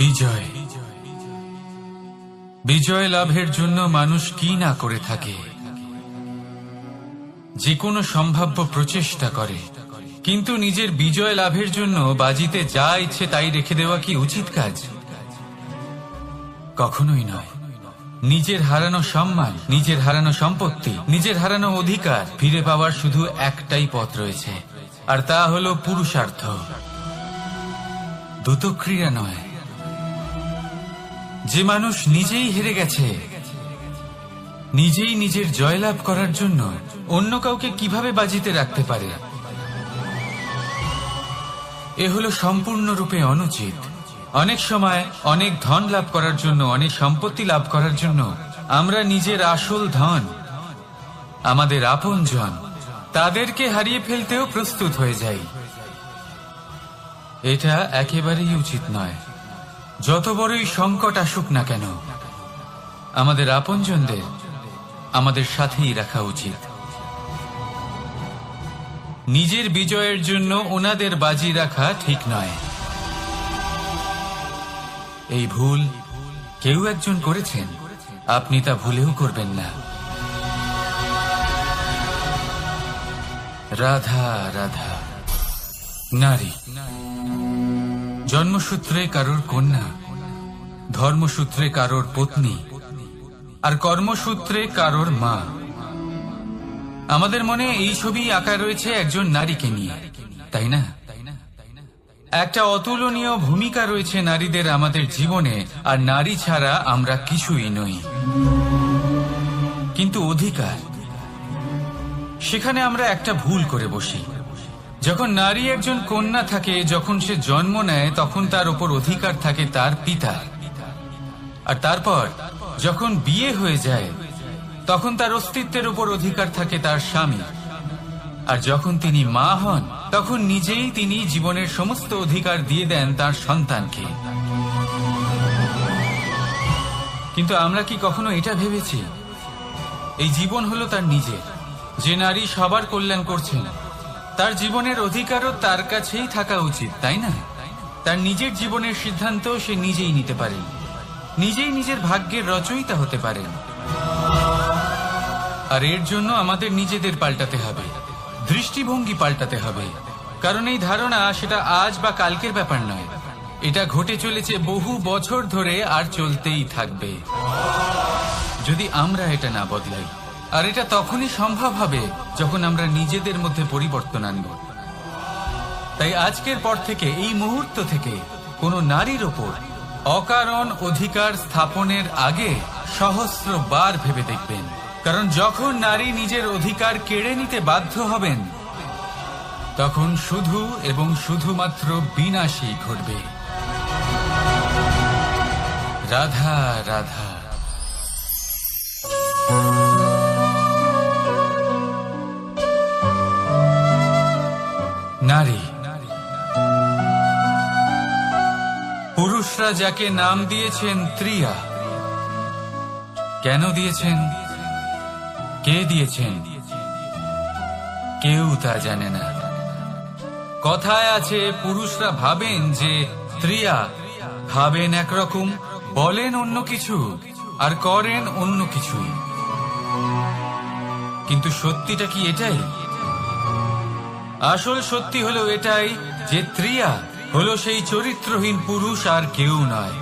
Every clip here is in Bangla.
বিজয় বিজয় লাভের জন্য মানুষ কি না করে থাকে, যে কোনো সম্ভাব্য প্রচেষ্টা করে, কিন্তু নিজের বিজয় লাভের জন্য বাজিতে যা ইচ্ছে তাই রেখে দেওয়া কি উচিত কাজ? কখনোই নয়। নিজের হারানো সম্মান, নিজের হারানো সম্পত্তি, নিজের হারানো অধিকার ফিরে পাওয়ার শুধু একটাই পথ রয়েছে, আর তা হলো পুরুষার্থ, দ্যুতক্রিয়া নয়। যে মানুষ নিজেই হেরে গেছে, নিজেই নিজের জয়লাভ করার জন্য অন্য কাউকে কিভাবে বাজিতে রাখতে পারে? এ হলো সম্পূর্ণরূপে অনুচিত। অনেক সময় অনেক ধন লাভ করার জন্য, অনেক সম্পত্তি লাভ করার জন্য আমরা নিজের আসল ধন, আমাদের আপনজন, তাদেরকে হারিয়ে ফেলতেও প্রস্তুত হয়ে যাই। এটা একেবারেই উচিত নয়। যত বড়ই সংকট আসুক না কেন, আমাদের আপনজনদের আমাদের সাথেই রাখা উচিত। নিজের বিজয়ের জন্য ওনাদের বাজি রাখা ঠিক নয়। এই ভুল কেউ একজন করেছেন, আপনি তা ভুলেও করবেন না। রাধা রাধা। নারী জন্মসূত্রে কারোর কন্যা, ধর্মসূত্রে কারোর পত্নী, আর কর্মসূত্রে কারোর মা। আমাদের মনে এই ছবি আঁকা রয়েছে একজন নারীকে নিয়ে, তাই না? একটা অতুলনীয় ভূমিকা রয়েছে নারীদের আমাদের জীবনে, আর নারী ছাড়া আমরা কিছুই নই। কিন্তু অধিকার, সেখানে আমরা একটা ভুল করে বসি। যখন নারী একজন কন্যা থাকে, যখন সে জন্ম নেয়, তখন তার উপর অধিকার থাকে তার পিতার। আর তারপর যখন বিয়ে হয়ে যায়, তখন তার অস্তিত্বের উপর অধিকার থাকে তার স্বামী। আর যখন তিনি মা হন, তখন নিজেই তিনি জীবনের সমস্ত অধিকার দিয়ে দেন তার সন্তানকে। কিন্তু আমরা কি কখনো এটা ভেবেছি এই জীবন হলো তার নিজের? যে নারী সবার কল্যাণ করছেন, তার জীবনের অধিকারও তার কাছেই থাকা উচিত, তাই না? তার নিজের জীবনের সিদ্ধান্ত সে নিজেই নিতে পারেন, নিজেই নিজের ভাগ্যের রচয়িতা হতে পারেন। আর এর জন্য আমাদের নিজেদের পাল্টাতে হবে, দৃষ্টিভঙ্গি পাল্টাতে হবে। কারণ এই ধারণা সেটা আজ বা কালকের ব্যাপার নয়, এটা ঘটে চলেছে বহু বছর ধরে, আর চলতেই থাকবে যদি আমরা এটা না বদলাই। আর এটা তখনই সম্ভব হবে যখন আমরা নিজেদের মধ্যে পরিবর্তন আনব। তাই আজকের পর থেকে, এই মুহূর্ত থেকে, কোনো নারীর ওপর অকারণ অধিকার স্থাপনের আগে সহস্রবার ভেবে দেখবেন। কারণ যখন নারী নিজের অধিকার কেড়ে নিতে বাধ্য হবেন, তখন শুধু এবং শুধুমাত্র বিনাশই ঘটবে। রাধা রাধা। নারী, পুরুষরা যাকে নাম দিয়েছেন ত্রিয়া, কেন দিয়েছেন, কে দিয়েছেন, কেউ তা জানে না। কথায় আছে, পুরুষরা ভাবেন যে ত্রিয়া, ভাবেন একরকম, বলেন অন্য কিছু, আর করেন অন্য কিছুই। কিন্তু সত্যিটা কি এটাই? আসল সত্যি হলো এটাই যে ত্রিয়া হলো সেই চরিত্রহীন পুরুষ, আর কেউ নয়।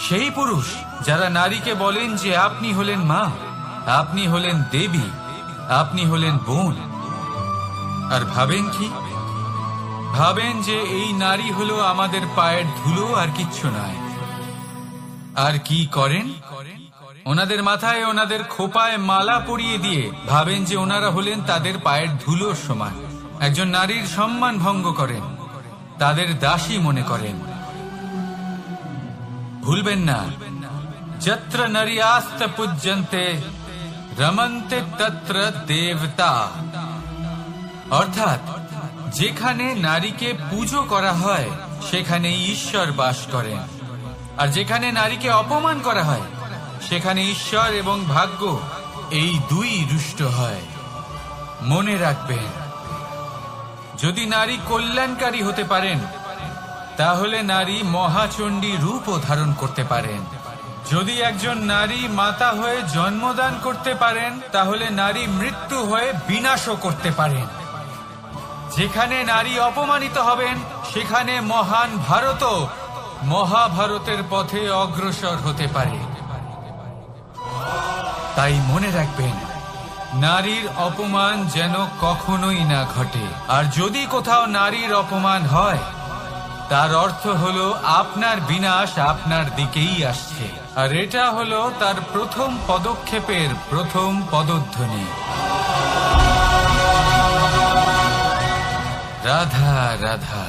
সেই পুরুষ যারা নারীকে বলেন যে আপনি হলেন মা, আপনি হলেন দেবী, আপনি হলেন বোন। আর ভাবেন কি? ভাবেন যে এই নারী হলো আমাদের পায়ের ধুলো, আর কিচ্ছু নয়। আর কি করেন? ওনাদের মাথায়, ওনাদের খোপায় মালা পরিয়ে দিয়ে ভাবেন যে ওনারা হলেন তাদের পায়ের ধুলোর সমান। একজন নারীর সম্মান ভঙ্গ করেন, তাদের দাসী মনে করেন। ভুলবেন না, যত্র নারীয়াস্ত পূজ্যন্তে রমন্তে তত্র দেবতা। অর্থাৎ যেখানে নারীকে পুজো করা হয়, সেখানে ঈশ্বর বাস করেন। আর যেখানে নারীকে অপমান করা হয়, সেখানে ঈশ্বর এবং ভাগ্য এই দুই রুষ্ট হয়। মনে রাখবেন, যদি নারী কল্যাণকারী হতে পারেন, তাহলে নারী মহাচণ্ডী রূপও ধারণ করতে পারেন। যদি একজন নারী মাতা হয়ে জন্মদান করতে পারেন, তাহলে নারী মৃত্যু হয়ে বিনাশও করতে পারেন। যেখানে নারী অপমানিত হবেন, সেখানে মহান ভারতও মহাভারতের পথে অগ্রসর হতে পারে। তাই মনে রাখবেন, নারীর অপমান যেন কখনোই না ঘটে। আর যদি কোথাও নারীর অপমান হয়, তার অর্থ হলো আপনার বিনাশ আপনার দিকেই আসছে। আর এটা হলো তার প্রথম পদক্ষেপের প্রথম পদধ্বনি। রাধা রাধা।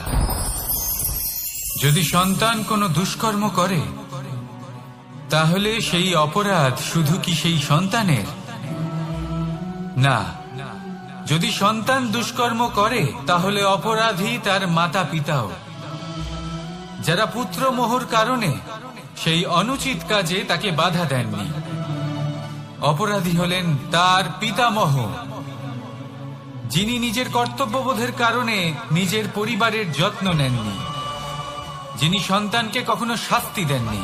যদি সন্তান কোনো দুষ্কর্ম করে, তাহলে সেই অপরাধ শুধু কি সেই সন্তানের? না, যদি সন্তান দুষ্কর্ম করে, তাহলে অপরাধী তার মাতা পিতাও, যারা পুত্রমোহর কারণে সেই অনুচিত কাজে তাকে বাধা দেননি। অপরাধী হলেন তার পিতামহ, যিনি নিজের কর্তব্যবোধের কারণে নিজের পরিবারের যত্ন নেননি, যিনি সন্তানকে কখনো শাস্তি দেননি।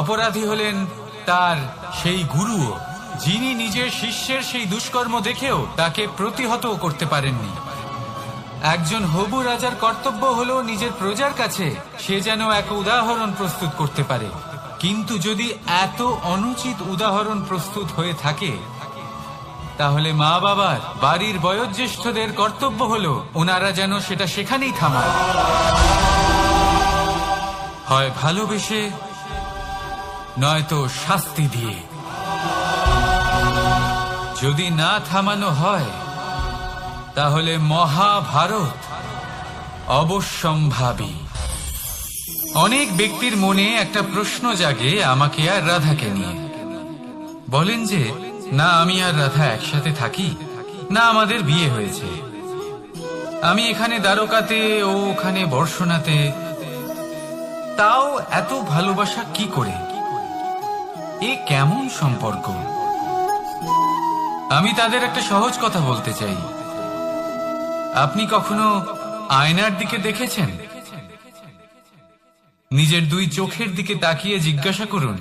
অপরাধী হলেন তার সেই গুরুও, যিনি নিজের শিষ্যের সেই দুষ্কর্ম দেখেও তাকে প্রতিহত করতে পারেননি। একজন হবু রাজার কর্তব্য হলো নিজের প্রজার কাছে সে যেন এক উদাহরণ প্রস্তুত করতে পারে। কিন্তু যদি এত অনুচিত উদাহরণ প্রস্তুত হয়ে থাকে, তাহলে মা বাবার, বাড়ির বয়োজ্যেষ্ঠদের কর্তব্য হলো ওনারা যেন সেটা সেখানেই থামান, হয় ভালোবেসে, নয়তো শাস্তি দিয়ে। যদি না থামানো হয়, তাহলে মহাভারত অবশ্যম্ভাবী। অনেক ব্যক্তির মনে একটা প্রশ্ন জাগে আমাকে আর রাধাকে নিয়ে। বলেন যে, না আমি আর রাধা একসাথে থাকি, না আমাদের বিয়ে হয়েছে, আমি এখানে দ্বারকাতে, ও ওখানে বর্ষণাতে, তাও এত ভালোবাসা কি করে? এ কেমন সম্পর্ক? আমি তাদের একটা সহজ কথা বলতে চাই। আপনি কখনো আয়নার দিকে দেখেছেন? নিজের দুই চোখের দিকে তাকিয়ে জিজ্ঞাসা করুন,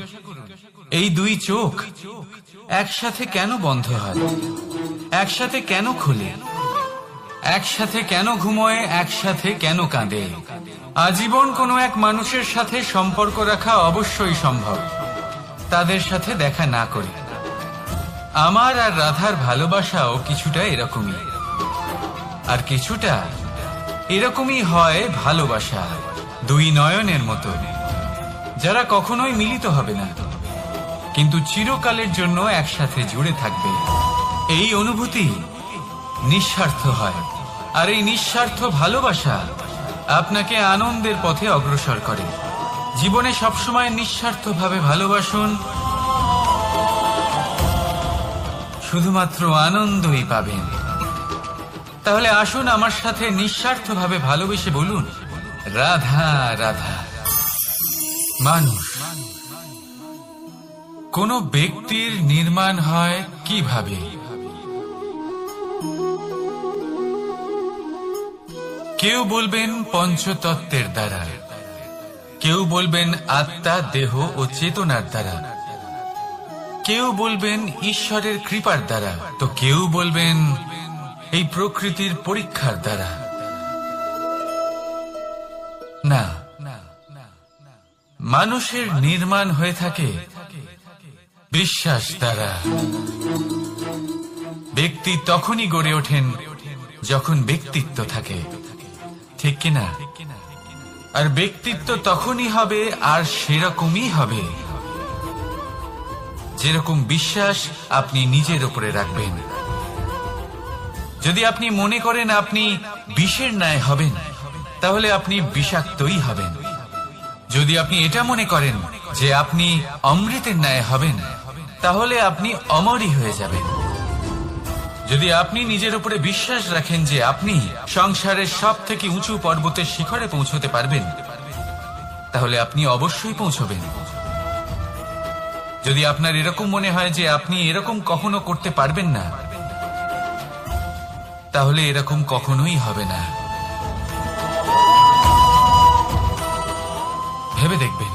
এই দুই চোখ একসাথে কেন বন্ধ হয়, একসাথে কেন খোলে, একসাথে কেন ঘুমোয়, একসাথে কেন কাঁদে? আজীবন কোনো এক মানুষের সাথে সম্পর্ক রাখা অবশ্যই সম্ভব, তাদের সাথে দেখা না করে। আমার আর রাধার ভালোবাসাও কিছুটা এরকমই, আর কিছুটা এরকমই হয় ভালোবাসা দুই নয়নের মতো, যারা কখনোই মিলিত হবে না, কিন্তু চিরকালের জন্য একসাথে জুড়ে থাকবে। এই অনুভূতি নিঃস্বার্থ হয়, আর এই নিঃস্বার্থ ভালোবাসা আপনাকে আনন্দের পথে অগ্রসর করে। জীবনে সবসময় নিঃস্বার্থভাবে ভালোবাসুন, শুধুমাত্র আনন্দই পাবেন। তাহলে আসুন আমার সাথে নিঃস্বার্থভাবে ভালোবেসে বলুন, রাধা রাধা। মানুষ, কোন ব্যক্তির নির্মাণ হয় কিভাবে? কেউ বলবেন পঞ্চতত্ত্বের দ্বারা, কেউ বলবেন আত্মা, দেহ ও চেতনার দ্বারা, কেউ বলবেন ঈশ্বরের কৃপার দ্বারা, তো কেউ বলবেন এই প্রকৃতির পরীক্ষার দ্বারা। না, মানুষের নির্মাণ হয়ে থাকে বিশ্বাস দ্বারা। ব্যক্তি তখনই গড়ে ওঠেন যখন ব্যক্তিত্ব থাকে, ঠিক কিনা? আর ব্যক্তিত্ব তখনই হবে, আর সেরকমই হবে যেরকম বিশ্বাস আপনি নিজের উপরে রাখবেন। যদি আপনি মনে করেন আপনি বিষের ন্যায় হবেন, তাহলে আপনি বিষাক্তই হবেন। যদি আপনি এটা মনে করেন যে আপনি অমৃতের ন্যায় হবেন, তাহলে আপনি অমরই হয়ে যাবেন। যদি আপনি নিজের উপরে বিশ্বাস রাখেন যে আপনি সংসারের সব থেকে উঁচু পর্বতের শিখরে পৌঁছতে পারবেন, তাহলে আপনি অবশ্যই পৌঁছবেন। যদি আপনার এরকম মনে হয় যে আপনি এরকম কখনো করতে পারবেন না, তাহলে এরকম কখনোই হবে না। ভেবে দেখবেন,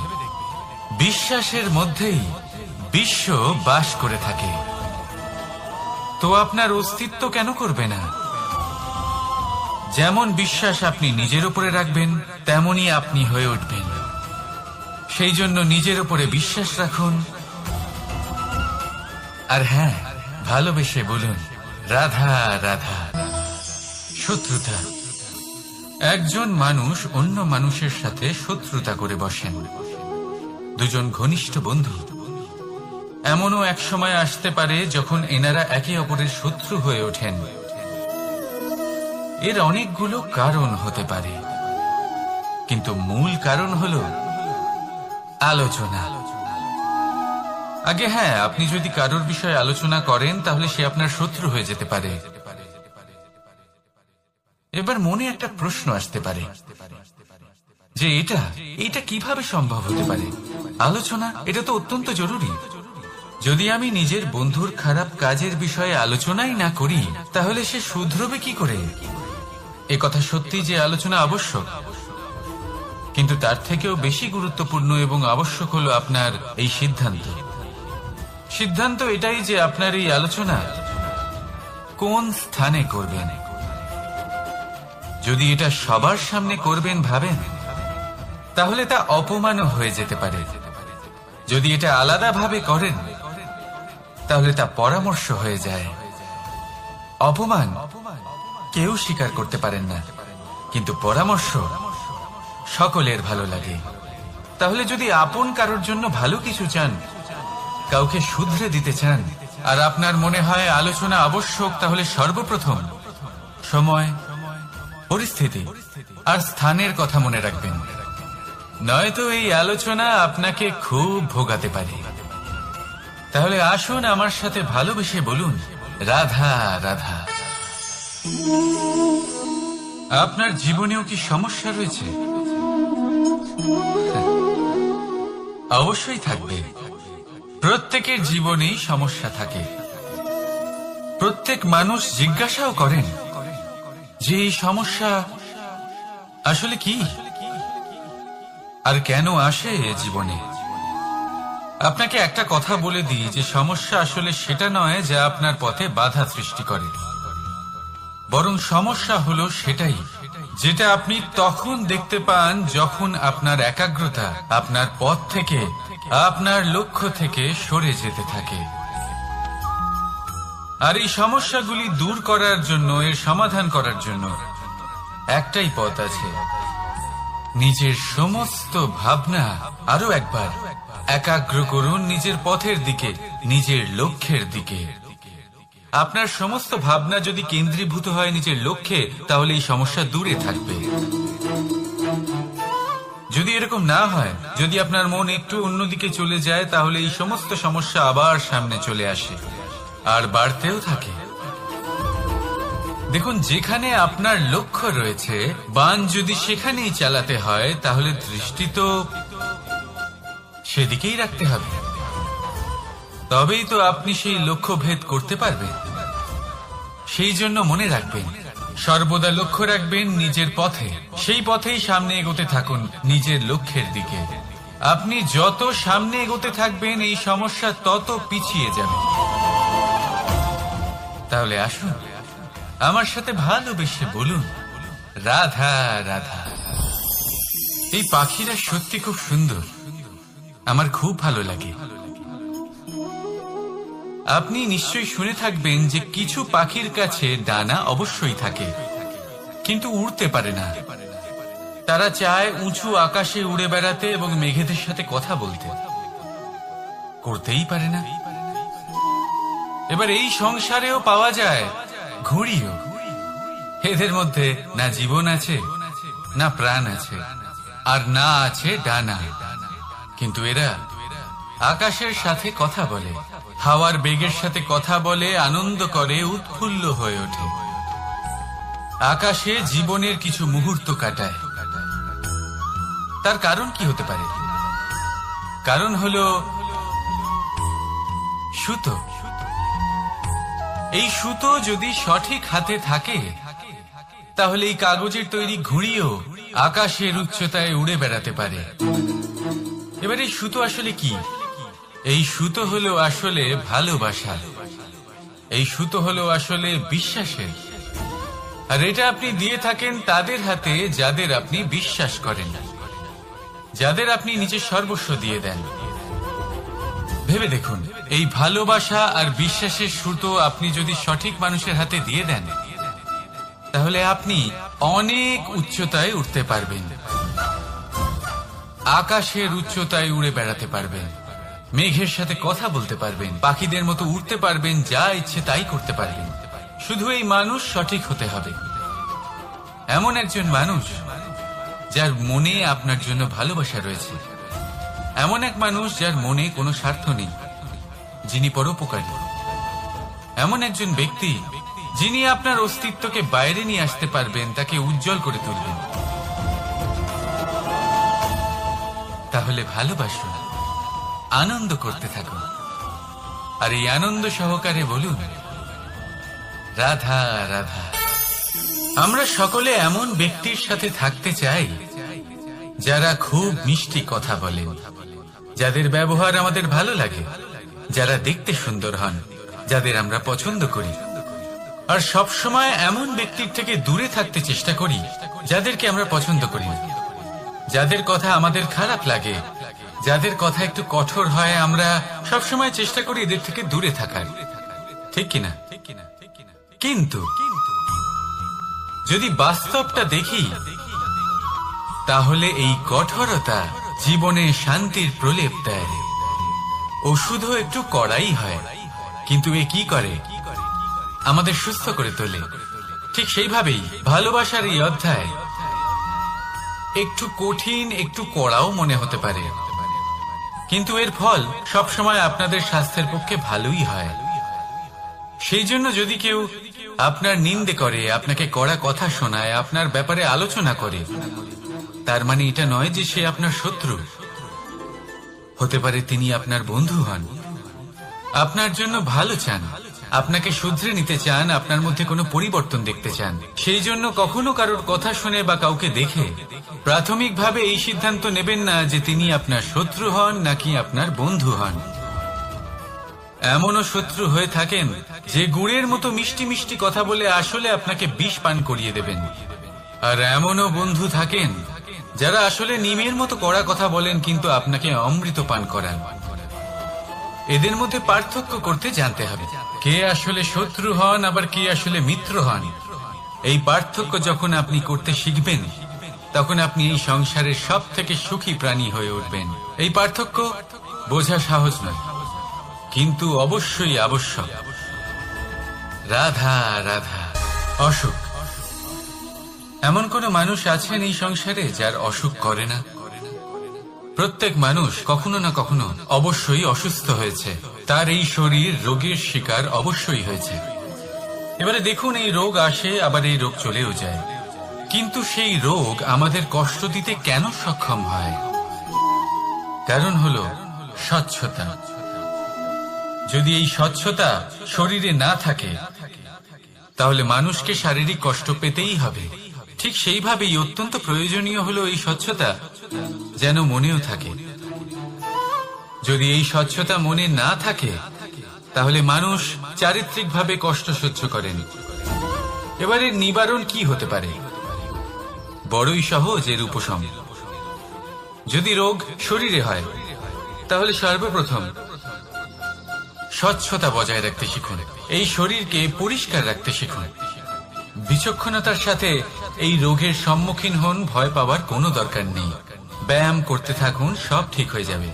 বিশ্বাসের মধ্যেই বিশ্ব বাস করে থাকে। তো আপনার অস্তিত্ব কেন করবে না? যেমন বিশ্বাস আপনি নিজের উপরে রাখবেন, তেমনি আপনি হয়ে উঠবেন। সেই জন্য নিজের উপরে বিশ্বাস রাখুন, আর হ্যাঁ, ভালোবেসে বলুন রাধা রাধা। শত্রুতা। একজন মানুষ অন্য মানুষের সাথে শত্রুতা করে বসেন, দুজন ঘনিষ্ঠ বন্ধু। এমনও এক সময় আসতে পারে যখন এনারা একে অপরের শত্রু হয়ে ওঠেন। এর অনেকগুলো কারণ হতে পারে, কিন্তু মূল কারণ হলো আলোচনা। আগে হ্যাঁ, আপনি যদি কারোর বিষয়ে আলোচনা করেন তাহলে সে আপনার শত্রু হয়ে যেতে পারে। এবার মনে একটা প্রশ্ন আসতে পারে যে এটা কিভাবে সম্ভব হতে পারে? আলোচনা, এটা তো অত্যন্ত জরুরি। যদি আমি নিজের বন্ধুর খারাপ কাজের বিষয়ে আলোচনাই না করি তাহলে সে শুধরবে কি করে? এ কথা সত্যি যে আলোচনা আবশ্যক, কিন্তু তার থেকেও বেশি গুরুত্বপূর্ণ এবং আবশ্যক হলো আপনার এই সিদ্ধান্ত এটাই যে আপনার এই আলোচনা কোন স্থানে করবেন। যদি এটা সবার সামনে করবেন ভাবেন, তাহলে তা অপমানও হয়ে যেতে পারে। যদি এটা আলাদাভাবে করেন তাহলে তা পরামর্শ হয়ে যায়। অপমান কেউ স্বীকার করতে পারেন না, কিন্তু পরামর্শ সকলের ভালো লাগে। তাহলে যদি আপন কারোর জন্য ভালো কিছু চান, কাউকে শুধরে দিতে চান, আর আপনার মনে হয় আলোচনা আবশ্যক, তাহলে সর্বপ্রথম সময়, পরিস্থিতি আর স্থানের কথা মনে রাখবেন, নয়তো এই আলোচনা আপনাকে খুব ভোগাতে পারে। তাহলে আসুন আমার সাথে ভালোবেসে বলুন রাধা রাধা। আপনার জীবনেও কি সমস্যা রয়েছে? অবশ্যই থাকবে। প্রত্যেকের জীবনেই সমস্যা থাকে। প্রত্যেক মানুষ জিজ্ঞাসাও করেন যে এই সমস্যা আসলে কি আর কেন আসে জীবনে। আপনাকে একটা কথা বলে দিই যে সমস্যা আসলে সেটা নয় যা আপনার পথে বাধা সৃষ্টি করে, বরং সমস্যা হলো সেটাই যেটা আপনি তখন দেখতে পান যখন আপনার একাগ্রতা আপনার পথ থেকে, আপনার লক্ষ্য থেকে সরে যেতে থাকে। আর এই সমস্যাগুলি দূর করার জন্য, এর সমাধান করার জন্য একটাই পথ আছে, নিজের সমস্ত ভাবনা আরো একবার একাগ্র করুন নিজের পথের দিকে, নিজের লক্ষ্যের দিকে। আপনার সমস্ত ভাবনা যদি কেন্দ্রীভূত হয় নিজের লক্ষ্যে, তাহলে এই সমস্যা দূরে থাকবে। যদি এরকম না হয়, যদি আপনার মন একটু অন্যদিকে চলে যায়, তাহলে এই সমস্ত সমস্যা আবার সামনে চলে আসে আর বাড়তেও থাকে। দেখুন, যেখানে আপনার লক্ষ্য রয়েছে, বাণ যদি সেখানেই চালাতে হয়, তাহলে দৃষ্টি তো সেদিকেই রাখতে হবে। তবেই তো আপনি সেই লক্ষ্য ভেদ করতে পারবেন। সেই জন্য মনে রাখবেন, সর্বদা লক্ষ্য রাখবেন নিজের পথে, সেই পথেই সামনে এগোতে থাকুন নিজের লক্ষ্যের দিকে। আপনি যত সামনে এগোতে থাকবেন এই সমস্যা তত পিছিয়ে যাবে। তাহলে আসুন আমার সাথে ভালোবেসে বলুন রাধা রাধা। এই পাখিরা সত্যি খুব সুন্দর, আমার খুব ভালো লাগে। আপনি নিশ্চয়ই শুনে থাকবেন যে কিছু পাখির কাছে ডানা অবশ্যই থাকে, কিন্তু উড়তে পারে না। তারা চায় উঁচু আকাশে উড়ে বেড়াতে এবং মেঘেদের সাথে কথা বলতে, করতেই পারে না। এবার এই সংসারেও পাওয়া যায় ঘুড়িও। এদের মধ্যে না জীবন আছে, না প্রাণ আছে, আর না আছে ডানা, কিন্তু এরা আকাশের সাথে কথা বলে, হাওয়ার বেগের সাথে কথা বলে, আনন্দ করে, উৎফুল্ল হয়ে ওঠে, আকাশে জীবনের কিছু মুহূর্ত কাটায়। তার কারণ কি হতে পারে? কারণ হলো সুতো। এই সুতো যদি সঠিক হাতে থাকে, তাহলে এই কাগজের তৈরি ঘুড়িও আকাশের উচ্চতায় উড়ে বেড়াতে পারে। এবার এই সুতো আসলে কি? এই সুতো হলো আসলে ভালোবাসা, এই সুতো হলো আসলে বিশ্বাসের। আর এটা আপনি দিয়ে থাকেন তাদের হাতে যাদের আপনি বিশ্বাস করেন, যাদের আপনি নিজের সর্বস্ব দিয়ে দেন। ভেবে দেখুন, এই ভালোবাসা আর বিশ্বাসের সুতো আপনি যদি সঠিক মানুষের হাতে দিয়ে দেন, তাহলে আপনি অনেক উচ্চতায় উঠতে পারবেন, আকাশের উচ্চতায় উড়ে বেড়াতে পারবেন, মেঘের সাথে কথা বলতে পারবেন, পাখিদের মতো উড়তে পারবেন, যা ইচ্ছে তাই করতে পারবেন। শুধু এই মানুষ সঠিক হতে হবে, এমন একজন মানুষ যার মনে আপনার জন্য ভালোবাসা রয়েছে, এমন এক মানুষ যার মনে কোনো স্বার্থ নেই, যিনি পরোপকারী, এমন একজন ব্যক্তি যিনি আপনার অস্তিত্বকে বাইরে নিয়ে আসতে পারবেন, তাকে উজ্জ্বল করে তুলবেন। তাহলে ভালোবাসুন, আনন্দ করতে থাকুন, আর এই আনন্দ সহকারে বলুন, রাধা রাধা। আমরা সকলে এমন ব্যক্তির সাথে থাকতে চাই যারা খুব মিষ্টি কথা বলেন, যাদের ব্যবহার আমাদের ভালো লাগে, যারা দেখতে সুন্দর হন, যাদের আমরা পছন্দ করি। আর সবসময় এমন ব্যক্তির থেকে দূরে থাকতে চেষ্টা করি যাদেরকে আমরা পছন্দ করি, যাদের কথা আমাদের খারাপ লাগে, যাদের কথা একটু কঠোর হয়, আমরা সবসময় চেষ্টা করি এদের থেকে দূরে থাকার, ঠিক কিনা? কিন্তু যদি বাস্তবটা দেখি, তাহলে এই কঠোরতা জীবনে শান্তির প্রলেপ দেয়। ওষুধও একটু কড়াই হয়, কিন্তু এ কি করে? আমাদের সুস্থ করে তোলে। ঠিক সেইভাবেই ভালোবাসার এই অধ্যায় একটু কঠিন, একটু কড়াও মনে হতে পারে, কিন্তু এর ফল সবসময় আপনাদের স্বাস্থ্যের পক্ষে ভালোই হয়। সেই জন্য যদি কেউ আপনার নিন্দে করে, আপনাকে কড়া কথা শোনায়, আপনার ব্যাপারে আলোচনা করে, তার মানে এটা নয় যে সে আপনার শত্রু। হতে পারে তিনি আপনার বন্ধু হন, আপনার জন্য ভালো চান, আপনাকে শুধরে নিতে চান, আপনার মধ্যে কোনো পরিবর্তন দেখতে চান। সেই জন্য কখনো কারোর কথা শুনে বা কাউকে দেখে প্রাথমিকভাবে এই সিদ্ধান্ত নেবেন না যে তিনি আপনার শত্রু হন নাকি আপনার বন্ধু হন। এমনও শত্রু হয়ে থাকেন যে গুড়ের মতো মিষ্টি মিষ্টি কথা বলে আসলে আপনাকে বিষ পান করিয়ে দেবেন। আর এমনও বন্ধু থাকেন যারা আসলে নিমের মতো কড়া কথা বলেন, কিন্তু আপনাকে অমৃত পান করান। এদের মধ্যে পার্থক্য করতে জানতে হবে, কে আসলে শত্রু হন আবার কে আসলে মিত্র হন। এই পার্থক্য যখন আপনি করতে শিখবেন, তখন আপনি এই সংসারের সব থেকে সুখী প্রাণী হয়ে উঠবেন। এই পার্থক্য বোঝা সহজ নয়, কিন্তু অবশ্যই আবশ্যক। রাধা রাধা। অসুখ। এমন কোন মানুষ আছেন এই সংসারে যার অসুখ করে না? প্রত্যেক মানুষ কখনো না কখনো অবশ্যই অসুস্থ হয়েছে, তার এই শরীর রোগের শিকার অবশ্যই হয়েছে। এবারে দেখুন, এই রোগ আসে আবার এই রোগ চলেও যায়, কিন্তু সেই রোগ আমাদের কষ্ট দিতে কেন সক্ষম হয়? কারণ হলো স্বচ্ছতা। যদি এই স্বচ্ছতা শরীরে না থাকে, তাহলে মানুষকে শারীরিক কষ্ট পেতেই হবে। ঠিক সেইভাবেই অত্যন্ত প্রয়োজনীয় হলো এই স্বচ্ছতা যেন মনেও থাকে। যদি এই স্বচ্ছতা মনে না থাকে, তাহলে মানুষ চারিত্রিকভাবে কষ্ট সহ্য করেন। এবারে নিবারণ কি হতে পারে? বড়ই সহজ এর উপশম। যদি রোগ শরীরে হয়, তাহলে সর্বপ্রথম স্বচ্ছতা বজায় রাখতে শিখুন, এই শরীরকে পরিষ্কার রাখতে শিখুন। বিচক্ষণতার সাথে এই রোগের সম্মুখীন হন, ভয় পাওয়ার কোনো দরকার নেই। ব্যায়াম করতে থাকুন, সব ঠিক হয়ে যাবে।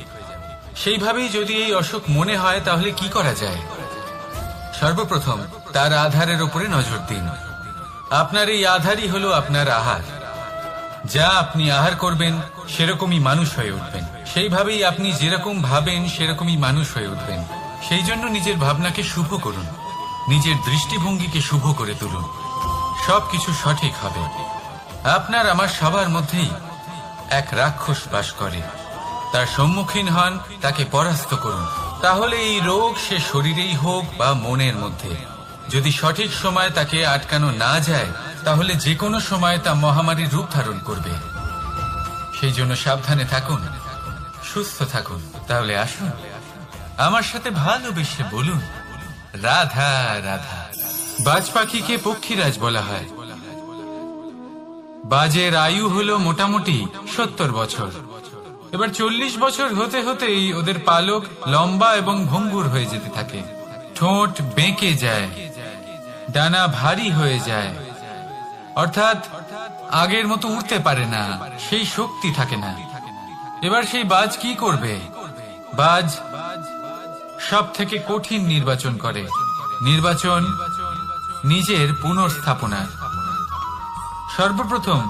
সেইভাবেই যদি এই অসুখ মনে হয়, তাহলে কি করা যায়? সর্বপ্রথম তার আধারের উপরে নজর দিন। আপনার এই আধারই হলো আপনার আহার। যা আপনি আহার করবেন, সেরকমই মানুষ হয়ে উঠবেন। সেইভাবেই আপনি যেরকম ভাবেন, সেরকমই মানুষ হয়ে উঠবেন। সেই জন্য নিজের ভাবনাকে শুভ করুন, নিজের দৃষ্টিভঙ্গিকে শুভ করে তুলুন, সবকিছু সঠিক হবে। আপনার আমার সবার মধ্যেই এক রাক্ষস বাস করে, তার সম্মুখীন হন, তাকে পরাস্ত করুন। তাহলে এই রোগ সে শরীরেই হোক বা মনের মধ্যে, যদি সঠিক সময় তাকে আটকানো না যায়, তাহলে যে কোনো সময় তা মহামারীর রূপ ধারণ করবে। সেই জন্য সাবধানে থাকুন, সুস্থ থাকুন। তাহলে আসুন আমার সাথে ভালোবেসে বলুন রাধা রাধা। বাজ পাখিকে পক্ষীরাজ বলা হয়। বাজের আয়ু হলো মোটামুটি 70 বছর। এবার 40 বছর হতে হতেই ওদের পালক লম্বা এবং ভঙ্গুর হয়ে যেতে থাকে। ঠোঁট বেঁকে যায়, ডানা ভারী হয়ে যায়, অর্থাৎ আগের মতো উড়তে পারে না, সেই শক্তি থাকে না। এবার সেই বাজ কি করবে? বাজ সব থেকে কঠিন নির্বাচন করে, নির্বাচন নিজের পুনর্স্থাপনার। সর্বপ্রথম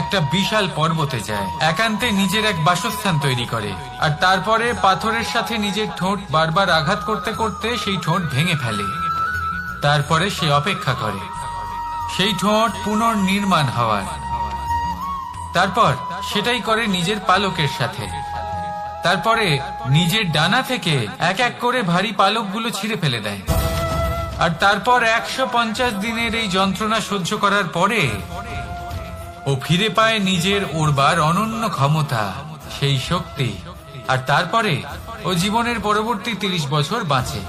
একটা বিশাল পর্বতে যায়, একান্তে নিজের এক বাসস্থান তৈরি করে, আর তারপরে পাথরের সাথে নিজের ঠোঁট বারবার আঘাত করতে করতে সেই ঠোঁট ভেঙে ফেলে। তারপরে সে অপেক্ষা করে সেই ঠোঁট পুনর্নির্মাণ হওয়ার। তারপর সেটাই করে নিজের পালকের সাথে। তারপরে নিজের ডানা থেকে এক এক করে ভারী পালকগুলো ছিঁড়ে ফেলে দেয়। আর তারপর 150 দিনের এই যন্ত্রণা সহ্য করার পরে ও ফিরে পায় নিজের ওড়বার অনন্য ক্ষমতা, সেই শক্তি। আর তারপরে ও জীবনের পরবর্তী 30 বছর বাঁচে।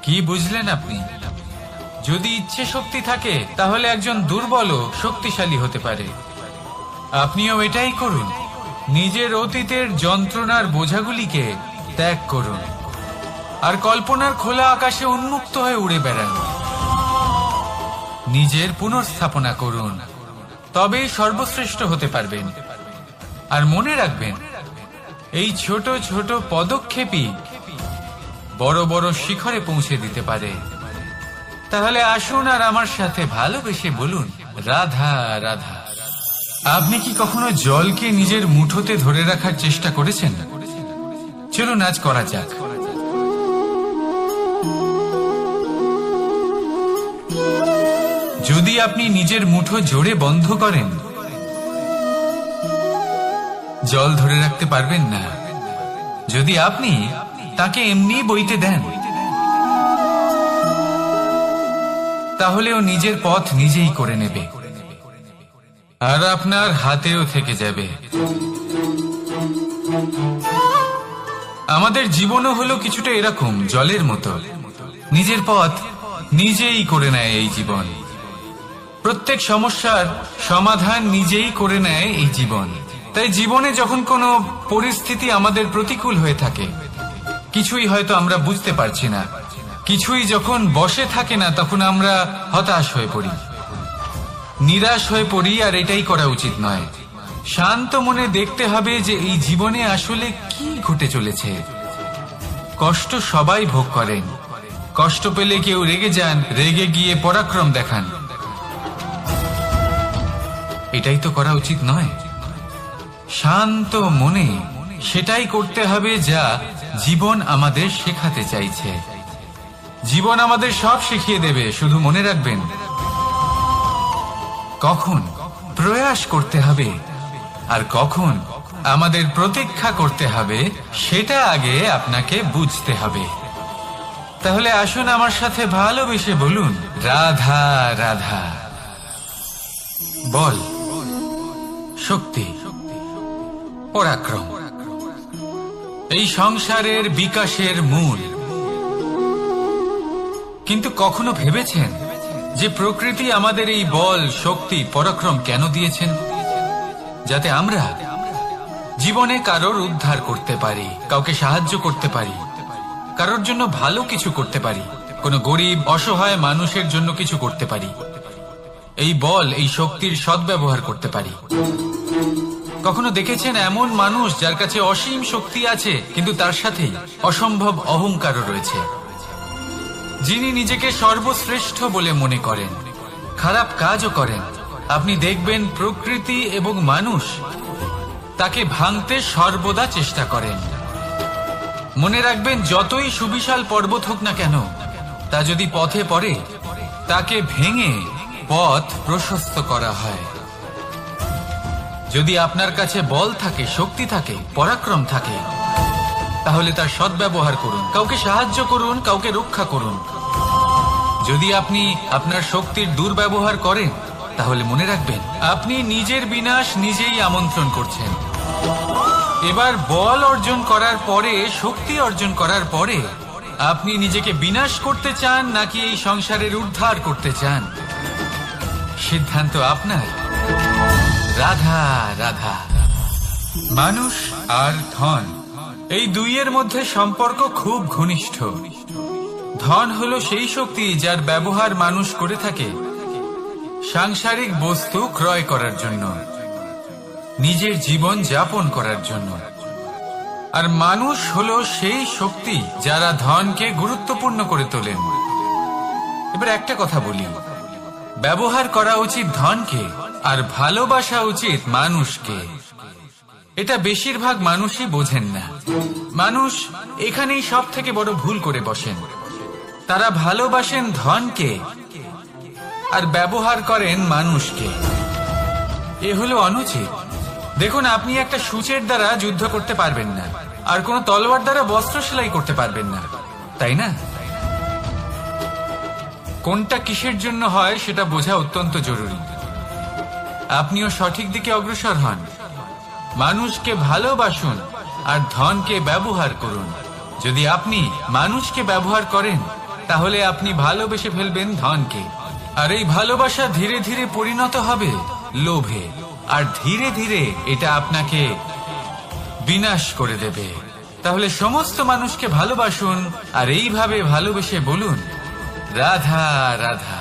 কি বুঝলেন আপনি? যদি ইচ্ছে শক্তি থাকে তাহলে একজন দুর্বলও শক্তিশালী হতে পারে। আপনিও এটাই করুন, নিজের অতীতের যন্ত্রণার বোঝাগুলিকে ত্যাগ করুন আর কল্পনার খোলা আকাশে উন্মুক্ত হয়ে উড়ে বেড়ান। নিজের পুনর্স্থাপনা করুন, তবেই সর্বশ্রেষ্ঠ হতে পারবেন। আর মনে রাখবেন, এই ছোট ছোট পদক্ষেপই বড় বড় শিখরে পৌঁছে দিতে পারে। তাহলে আসুন আর আমার সাথে ভালোবেসে বলুন রাধা রাধা। আপনি কি কখনো জলকে নিজের মুঠোতে ধরে রাখার চেষ্টা করেছেন? চলুন আজ করা যাক। যদি আপনি নিজের মুঠো জোরে বন্ধ করেন, জল ধরে রাখতে পারবেন না। যদি আপনি তাকে এমনি বইতে দেন, তাহলে ও নিজের পথ নিজেই করে নেবে আর আপনার হাতেও থেকে যাবে। আমাদের জীবনও হলো কিছুটা এরকম, জলের মতো। নিজের পথ নিজেই করে নেয় এই জীবন। প্রত্যেক সমস্যার সমাধান নিজেই করে নেয় এই জীবন। তাই জীবনে যখন কোনো পরিস্থিতি আমাদের প্রতিকূল হয়ে থাকে, কিছুই হয়তো আমরা বুঝতে পারছি না, কিছুই যখন বসে থাকে না, তখন আমরা হতাশ হয়ে পড়ি, নিরাশ হয়ে পড়ি। আর এটাই করা উচিত নয়। শান্ত মনে দেখতে হবে যে এই জীবনে আসলে কি ঘটে চলেছে। কষ্ট সবাই ভোগ করেন। কষ্ট পেলে কেউ রেগে যান, রেগে গিয়ে পরাক্রম দেখান। এটাই তো করা উচিত নয়। শান্ত মনে সেটাই করতে হবে যা জীবন আমাদের শেখাতে চাইছে। জীবন আমাদের সব শিখিয়ে দেবে, শুধু মনে রাখবেন কখন প্রয়াস করতে হবে আর কখন আমাদের প্রতীক্ষা করতে হবে, সেটা আগে আপনাকে বুঝতে হবে। তাহলে আসুন আমার সাথে ভালোবেসে বলুন রাধা রাধা। বল, শক্তি, পরাক্রম এই সংসারের বিকাশের মূল। কিন্তু কখনো ভেবেছেন যে প্রকৃতি আমাদের এই বল, শক্তি, পরাক্রম কেন দিয়েছেন? যাতে আমরা জীবনে কারোর উদ্ধার করতে পারি, কাউকে সাহায্য করতে পারি, কারোর জন্য ভালো কিছু করতে পারি, কোনো গরিব অসহায় মানুষের জন্য কিছু করতে পারি। এই বল, এই শক্তির সদ্ব্যবহার করতে পারি। কখনো দেখেছেন এমন মানুষ যার কাছে অসীম শক্তি আছে, কিন্তু তার সাথে অসম্ভব অহংকারও রয়েছে? যিনি নিজেকে সর্বশ্রেষ্ঠ বলে মনে করেন, খারাপ কাজও করেন। আপনি দেখবেন প্রকৃতি এবং মানুষ তাকে ভাঙতে সর্বদা চেষ্টা করেন। মনে রাখবেন, যতই সুবিশাল পর্বত হোক না কেন, তা যদি পথে পড়ে, তাকে ভেঙে পথ প্রশস্ত করা হয়। যদি আপনার কাছে বল থাকে, শক্তি থাকে, পরাক্রম থাকে, তাহলে তার সদ্ব্যবহার করুন। কাউকে সাহায্য করুন, কাউকে রক্ষা করুন। যদি আপনি আপনার শক্তির দুর্ব্যবহার করেন, তাহলে মনে রাখবেন আপনি নিজের বিনাশ নিজেই আমন্ত্রণ করছেন। এবার বল অর্জন করার পরে, শক্তি অর্জন করার পরে আপনি নিজেকে বিনাশ করতে চান নাকি এই সংসারের উদ্ধার করতে চান, সিদ্ধান্ত আপনার। রাধা রাধা। মানুষ আর ধন, এই দুইয়ের মধ্যে সম্পর্ক খুব ঘনিষ্ঠ। ধন হলো সেই শক্তি যার ব্যবহার মানুষ করে থাকে সাংসারিক বস্তু ক্রয় করার জন্য, নিজের জীবন যাপন করার জন্য। আর মানুষ হলো সেই শক্তি যারা ধনকে গুরুত্বপূর্ণ করে তোলেন। এবার একটা কথা বলি, ব্যবহার করা উচিত ধনকে আর ভালোবাসা উচিত মানুষকে। এটা বেশিরভাগ মানুষই বোঝেন না। মানুষ এখানেই সব থেকে বড় ভুল করে বসেন। তারা ভালোবাসেন ধনকে আর ব্যবহার করেন মানুষকে। এ হলো অনুচিত। দেখুন, আপনি একটা সূচের দ্বারা যুদ্ধ করতে পারবেন না, আর কোনো তলোয়ার দ্বারা বস্ত্র সেলাই করতে পারবেন না, তাই না? কোনটা কিসের জন্য হয় সেটা বোঝা অত্যন্ত জরুরি। আপনিও সঠিক দিকে অগ্রসর হন। মানুষকে ভালোবাসুন আর ধনকে ব্যবহার করুন। যদি আপনি মানুষকে ব্যবহার করেন তাহলে আপনি ভালোবেসে ফেলবেন ধনকে, আর এই ভালোবাসা ধীরে ধীরে পরিণত হবে লোভে, আর ধীরে ধীরে এটা আপনাকে বিনাশ করে দেবে। তাহলে সমস্ত মানুষকে ভালোবাসুন আর এইভাবে ভালোবেসে বলুন, রাধা রাধা।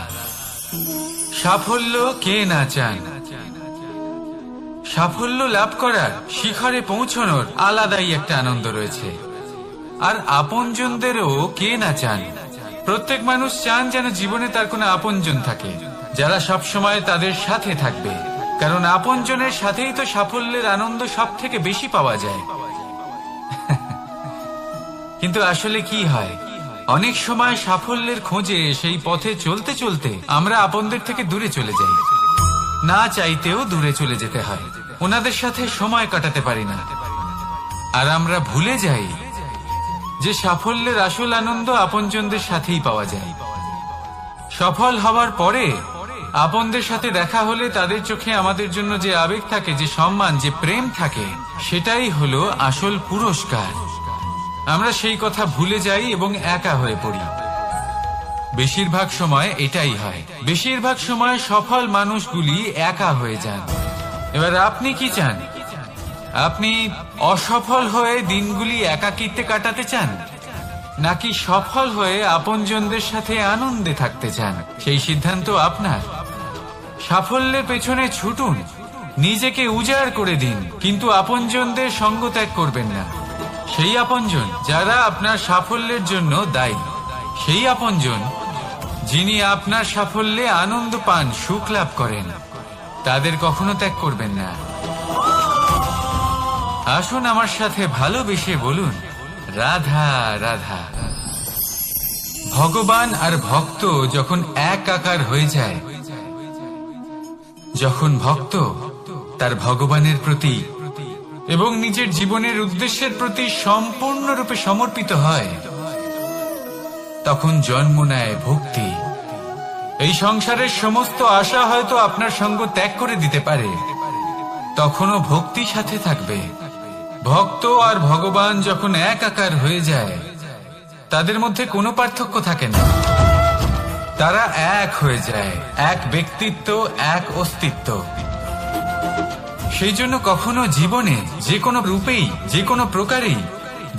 সাফল্য কে না চান? সাফল্য লাভ করার, শিখরে পৌঁছানোর আলাদাই একটা আনন্দ রয়েছে। আর আপনজনদেরও কে না চান? প্রত্যেক মানুষ চান যেন জীবনে তার কোনো আপনজন থাকে, যারা সব সময় তাদের সাথে থাকবে। কারণ আপনজনের সাথেই তো সাফল্যের আনন্দ সব থেকে বেশি পাওয়া যায়। কিন্তু আসলে কি হয়, অনেক সময় সাফল্যের খোঁজে সেই পথে চলতে চলতে আমরা আপনদের থেকে দূরে চলে যাই। না চাইতেও দূরে চলে যেতে হয়, ওনাদের সাথে সময় কাটাতে পারি না। আর আমরা ভুলে যাই যে সাফল্যের আসল আনন্দ আপনজনদের সাথেই পাওয়া যায়। সফল হওয়ার পরে আপনদের সাথে দেখা হলে তাদের চোখে আমাদের জন্য যে আবেগ থাকে, যে সম্মান, যে প্রেম থাকে, সেটাই হলো আসল পুরস্কার। আমরা সেই কথা ভুলে যাই এবং একা হয়ে পড়ি। বেশিরভাগ সময় এটাই হয়। বেশিরভাগ সময় সফল মানুষগুলি একা হয়ে যান। এবার আপনি কি চান? আপনি অসফল হয়ে দিনগুলি একাকিত্বে কাটাতে চান, নাকি সফল হয়ে আপনজনদের সাথে আনন্দে থাকতে চান? সেই সিদ্ধান্ত আপনার। সাফল্যের পেছনে ছুটুন, নিজেকে উজাড় করে দিন, কিন্তু আপনজনদের সঙ্গ ত্যাগ করবেন না। সেই আপনজন যারা আপনার সাফল্যের জন্য দায়ী, সেই আপনজন যিনি আপনার সাফল্যে আনন্দ পান, সুখ লাভ করেন, তাদের কখনো ত্যাগ করবেন না। আসুন আমার সাথে ভালোবেসে বলুন, রাধা রাধা। ভগবান আর ভক্ত যখন একাকার হয়ে যায়, যখন ভক্ত তার ভগবানের প্রতি এবং নিজের জীবনের উদ্দেশ্যের প্রতি সম্পূর্ণরূপে সমর্পিত হয়, তখন জন্ম নেয় ভক্তি। এই সংসারের সমস্ত আশা হয়তো আপনার সঙ্গ ত্যাগ করে দিতে পারে, তখনও ভক্তি সাথে থাকবে। ভক্ত আর ভগবান যখন একাকার হয়ে যায়, তাদের মধ্যে কোনো পার্থক্য থাকে না। তারা এক হয়ে যায়, এক ব্যক্তিত্ব, এক অস্তিত্ব। সেই জন্য কখনো জীবনে যে কোনো রূপেই, যে কোনো প্রকারেই,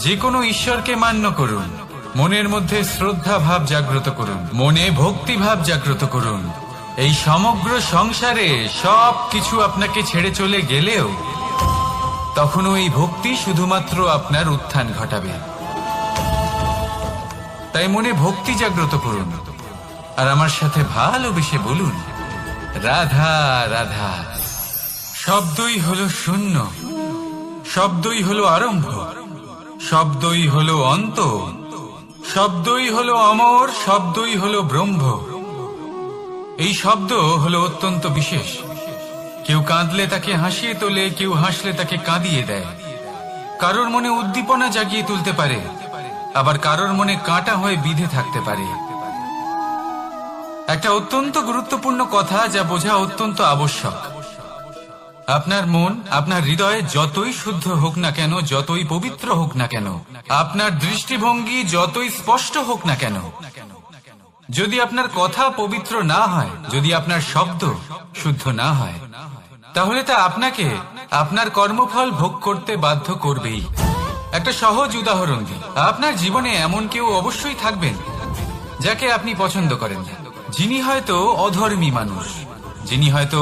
যে কোনো ঈশ্বরকে মান্য করুন। মনের মধ্যে শ্রদ্ধা ভাব জাগ্রত করুন, মনে ভক্তি ভাব জাগ্রত করুন। এই সমগ্র সংসারে সব কিছু আপনাকে ছেড়ে চলে গেলেও তখনও এই ভক্তি শুধুমাত্র আপনার উত্থান ঘটাবে। তাই মনে ভক্তি জাগ্রত করুন আর আমার সাথে ভালোবেসে বলুন, রাধা রাধা। শব্দই হলো শূন্য, শব্দই হলো আরম্ভ, শব্দই হলো অন্ত, শব্দই হলো অমর, শব্দই হলো ব্রহ্ম। এই শব্দ হলো অত্যন্ত বিশেষ। কেউ কাঁদলে তাকে হাসিয়ে তোলে, কেউ হাসলে তাকে কাঁদিয়ে দেয়। কারোর মনে উদ্দীপনা জাগিয়ে তুলতে পারে, আবার কারোর মনে কাঁটা হয়ে বিঁধে থাকতে পারে। একটা অত্যন্ত গুরুত্বপূর্ণ কথা যা বোঝা অত্যন্ত আবশ্যক। আপনার মন, আপনার হৃদয় যতই শুদ্ধ হোক না কেন, যতই পবিত্র হোক না কেন, আপনার দৃষ্টিভঙ্গি যতই স্পষ্ট হোক না কেন, যদি আপনার কথা পবিত্র না হয়, যদি আপনার শব্দ শুদ্ধ না হয়, তাহলে তা আপনাকে আপনার কর্মফল ভোগ করতে বাধ্য করবেই। একটা সহজ উদাহরণ দিই। আপনার জীবনে এমন কেউ অবশ্যই থাকবেন যাকে আপনি পছন্দ করেন না, যিনি হয়তো অধর্মী মানুষ, যিনি হয়তো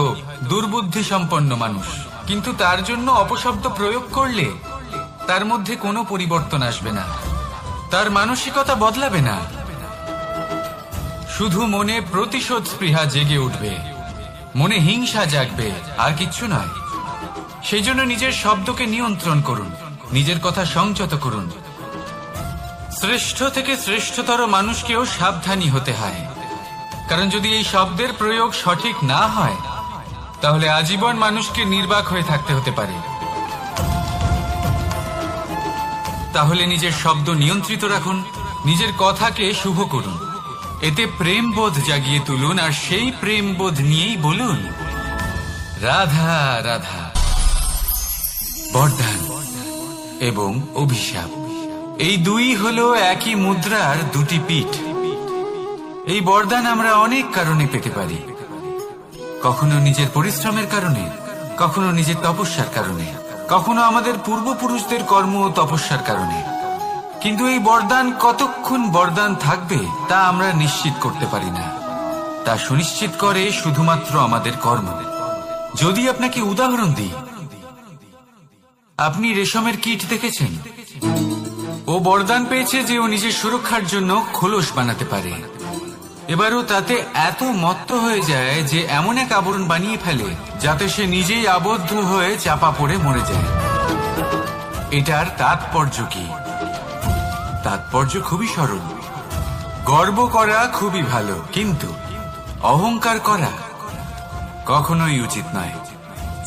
দুর্বুদ্ধি সম্পন্ন মানুষ, কিন্তু তার জন্য অপশব্দ প্রয়োগ করলে তার মধ্যে কোনো পরিবর্তন আসবে না, তার মানসিকতা বদলাবে না, শুধু মনে প্রতিশোধ স্পৃহা জেগে উঠবে, মনে হিংসা জাগবে, আর কিচ্ছু নয়। সেই জন্য নিজের শব্দকে নিয়ন্ত্রণ করুন, নিজের কথা সংযত করুন। শ্রেষ্ঠ থেকে শ্রেষ্ঠতর মানুষকেও সাবধানী হতে হয়, কারণ যদি এই শব্দের প্রয়োগ সঠিক না হয়, তাহলে আজীবন মানুষকে নির্বাক হয়ে থাকতে হতে পারে। তাহলে নিজের শব্দ নিয়ন্ত্রিত রাখুন, নিজের কথাকে শুভ করুন, এতে প্রেমবোধ জাগিয়ে তুলুন, আর সেই প্রেমবোধ নিয়েই বলুন রাধা রাধা। বরদান এবং অভিশাপ, এই দুই হলো একই মুদ্রার দুটি পিঠ। এই বরদান আমরা অনেক কারণে পেতে পারি, কখনো নিজের পরিশ্রমের কারণে, কখনো নিজের তপস্যার কারণে, কখনো আমাদের পূর্বপুরুষদের কর্ম ও তপস্যার কারণে। কিন্তু এই বরদান কতক্ষণ বরদান থাকবে তা আমরা নিশ্চিত করতে পারি না, তা সুনিশ্চিত করে শুধুমাত্র আমাদের কর্ম। যদি আপনাকে উদাহরণ দিই, আপনি রেশমের কীট দেখেছেন? ও বরদান পেয়েছে যে ও নিজের সুরক্ষার জন্য খোলস বানাতে পারে। এবারও তাতে এত মত্ত হয়ে যায় যে এমন এক আবরণ বানিয়ে ফেলে যাতে সে নিজেই আবদ্ধ হয়ে চাপা পড়ে মরে যায়। এটার তাৎপর্য কি? তাৎপর্য খুবই সরল। গর্ব করা খুবই ভালো, কিন্তু অহংকার করা কখনোই উচিত নয়।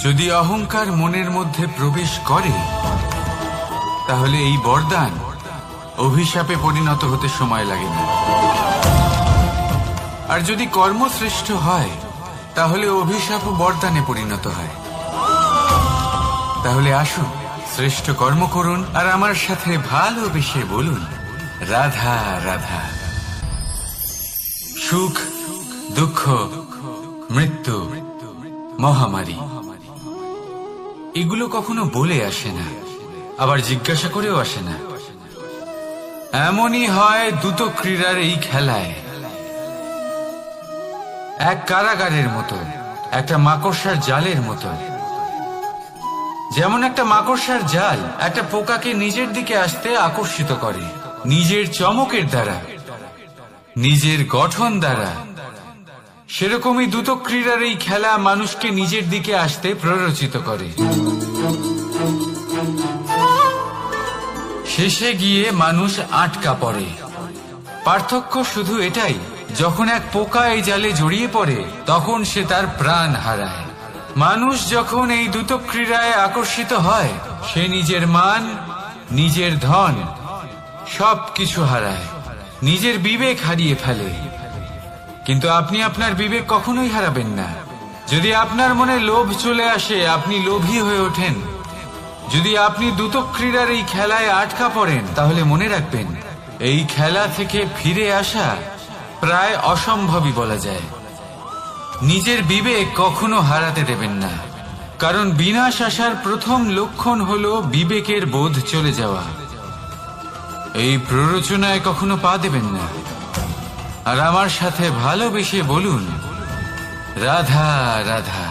যদি অহংকার মনের মধ্যে প্রবেশ করে, তাহলে এই বরদান অভিশাপে পরিণত হতে সময় লাগে না। আর যদি কর্মশ্রেষ্ঠ হয়, তাহলে অভিশাপ বরদানে পরিণত হয়। তাহলে আসুন, শ্রেষ্ঠ কর্ম করুন আর আমার সাথে ভালোবেসে বলুন রাধা রাধা। সুখ, দুঃখ, মৃত্যু, মহামারী, এগুলো কখনো বলে আসে না, আবার জিজ্ঞাসা করেও আসে না। এমনই হয় দ্রুত ক্রীড়ার এই খেলায়। এক কারাগারের মতো, একটা মাকড়সার জালের মতো। যেমন একটা মাকড়সার জাল একটা পোকাকে নিজের দিকে আসতে আকর্ষিত করে, নিজের চমকের দ্বারা, নিজের গঠন দ্বারা, সেরকমই দ্রুত ক্রীড়ার এই খেলা মানুষকে নিজের দিকে আসতে প্ররোচিত করে। শেষে গিয়ে মানুষ আটকা পড়ে। পার্থক্য শুধু এটাই, যখন এক পোকা এই জালে জড়িয়ে পড়ে তখন সে তার প্রাণ হারায়। মানুষ যখন এই দ্রুত ক্রীড়ায় আকর্ষিত হয়, সে নিজের মান, নিজের ধন সবকিছু হারায়, নিজের বিবেক হারিয়ে ফেলে। কিন্তু আপনি আপনার বিবেক কখনোই হারাবেন না। যদি আপনার মনে লোভ চলে আসে, আপনি লোভী হয়ে ওঠেন। যদি আপনি দ্রুত ক্রীড়ার এই খেলায় আটকা পড়েন, তাহলে মনে রাখবেন, এই খেলা থেকে ফিরে আসা প্রায় অসম্ভবই বলা যায়। নিজের বিবেক কখনো হারাতে দেবেন না, কারণ বিনাশ আসার প্রথম লক্ষণ হলো বিবেকের বোধ চলে যাওয়া। এই প্ররোচনায় কখনো পা দেবেন না। আর আমার সাথে ভালোবেসে বলুন রাধা রাধা।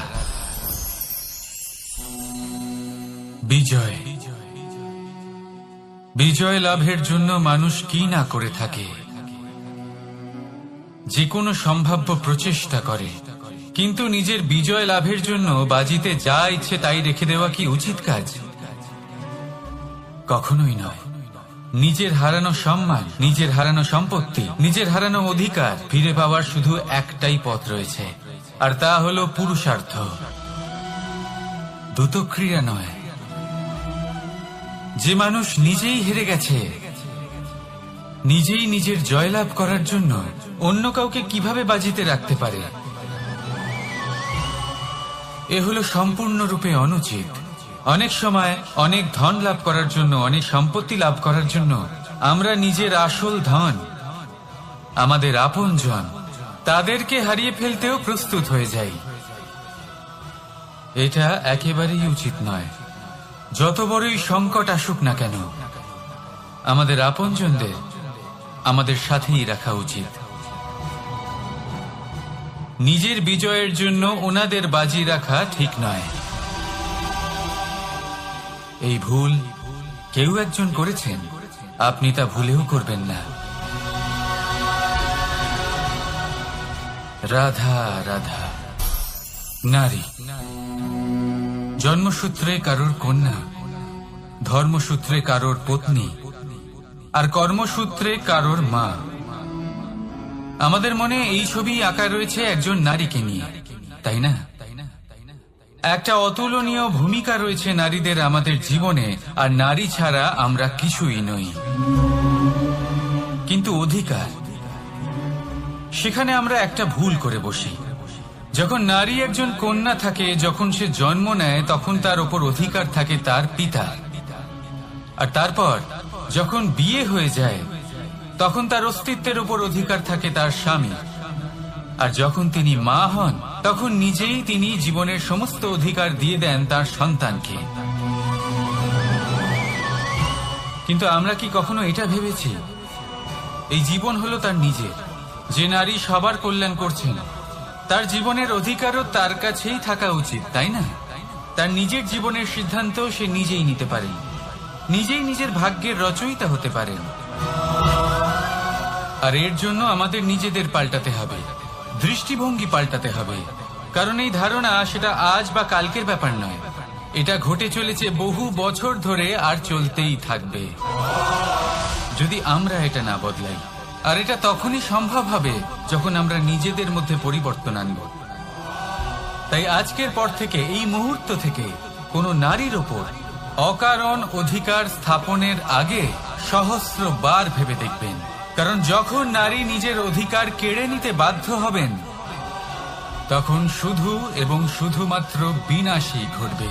বিজয়, বিজয় লাভের জন্য মানুষ কি না করে থাকে, যে কোনো সম্ভাব্য প্রচেষ্টা করে। কিন্তু নিজের বিজয় লাভের জন্য বাজিতে যা ইচ্ছে তাই রেখে দেওয়া কি উচিত কাজ? কখনোই নয়। নিজের হারানো সম্মান, নিজের হারানো সম্পত্তি, নিজের হারানো অধিকার ফিরে পাওয়ার শুধু একটাই পথ রয়েছে, আর তা হলো পুরুষার্থ, দ্রুত ক্রীড়া নয়। যে মানুষ নিজেই হেরে গেছে, নিজেই নিজের জয়লাভ করার জন্য অন্য কাউকে কিভাবে বাজিতে রাখতে পারে? এ হলো সম্পূর্ণরূপে অনুচিত। অনেক সময় অনেক ধন লাভ করার জন্য, অনেক সম্পত্তি লাভ করার জন্য আমরা নিজের আসল ধন, আমাদের আপনজন, তাদেরকে হারিয়ে ফেলতেও প্রস্তুত হয়ে যাই। এটা একেবারেই উচিত নয়। যত বড়ই সংকট আসুক না কেন, আমাদের আপনজনদের আমাদের সাথেই রাখা উচিত। নিজের বিজয়ের জন্য ওনাদের বাজি রাখা ঠিক নয়। এই ভুল কেউ একজন করেছেন, আপনি তা ভুলেও করবেন না। রাধা রাধা। নারী জন্মসূত্রে কারোর কন্যা, ধর্মসূত্রে কারোর পত্নী, আর কর্মসূত্রে কারোর মা। আমাদের মনে এই ছবি আঁকা রয়েছে একজন নারীকে নিয়ে, তাই না? একটা অতুলনীয় ভূমিকা রয়েছে নারীদের আমাদের জীবনে, আর নারী ছাড়া আমরা কিছুই নই। কিন্তু অধিকার, সেখানে আমরা একটা ভুল করে বসি। যখন নারী একজন কন্যা থাকে, যখন সে জন্ম নেয়, তখন তার ওপর অধিকার থাকে তার পিতা। আর তারপর যখন বিয়ে হয়ে যায়, তখন তার অস্তিত্বের উপর অধিকার থাকে তার স্বামী। আর যখন তিনি মা হন, তখন নিজেই তিনি জীবনের সমস্ত অধিকার দিয়ে দেন তার সন্তানকে। কিন্তু আমরা কি কখনো এটা ভেবেছি এই জীবন হলো তার নিজের? যে নারী সবার কল্যাণ করছেন, তার জীবনের অধিকারও তার কাছেই থাকা উচিত, তাই না? তার নিজের জীবনের সিদ্ধান্ত সে নিজেই নিতে পারেন, নিজেই নিজের ভাগ্যের রচয়িতা হতে পারেন। আর এর জন্য আমাদের নিজেদের পাল্টাতে হবে, দৃষ্টিভঙ্গি পাল্টাতে হবে। কারণ এই ধারণা সেটা আজ বা কালকের ব্যাপার নয়, এটা ঘটে চলেছে বহু বছর ধরে আর চলতেই থাকবে যদি আমরা এটা না বদলাই। আর এটা তখনই সম্ভব হবে যখন আমরা নিজেদের মধ্যে পরিবর্তন আনব। তাই আজকের পর থেকে, এই মুহূর্ত থেকে, কোনো নারীর ওপর অকারণ অধিকার স্থাপনের আগে সহস্রবার ভেবে দেখবেন। কারণ যখন নারী নিজের অধিকার কেড়ে নিতে বাধ্য হবেন, তখন শুধু এবং শুধুমাত্র বিনাশই ঘটবে।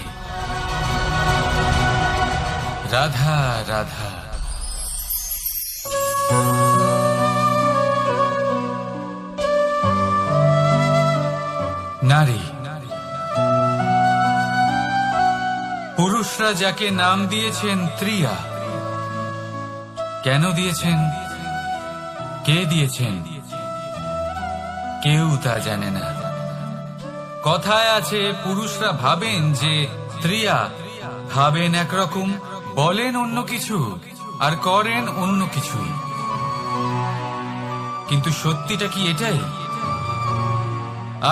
রাধা রাধা। নারী, পুরুষরা যাকে নাম দিয়েছেন ত্রিয়া, কেন দিয়েছেন, কে দিয়েছেন, কেউ তা জানে না। কথায় আছে, পুরুষরা ভাবেন যে ত্রিয়া, ভাবেন একরকম, বলেন অন্য কিছু, আর করেন অন্য কিছু। কিন্তু সত্যিটা কি এটাই?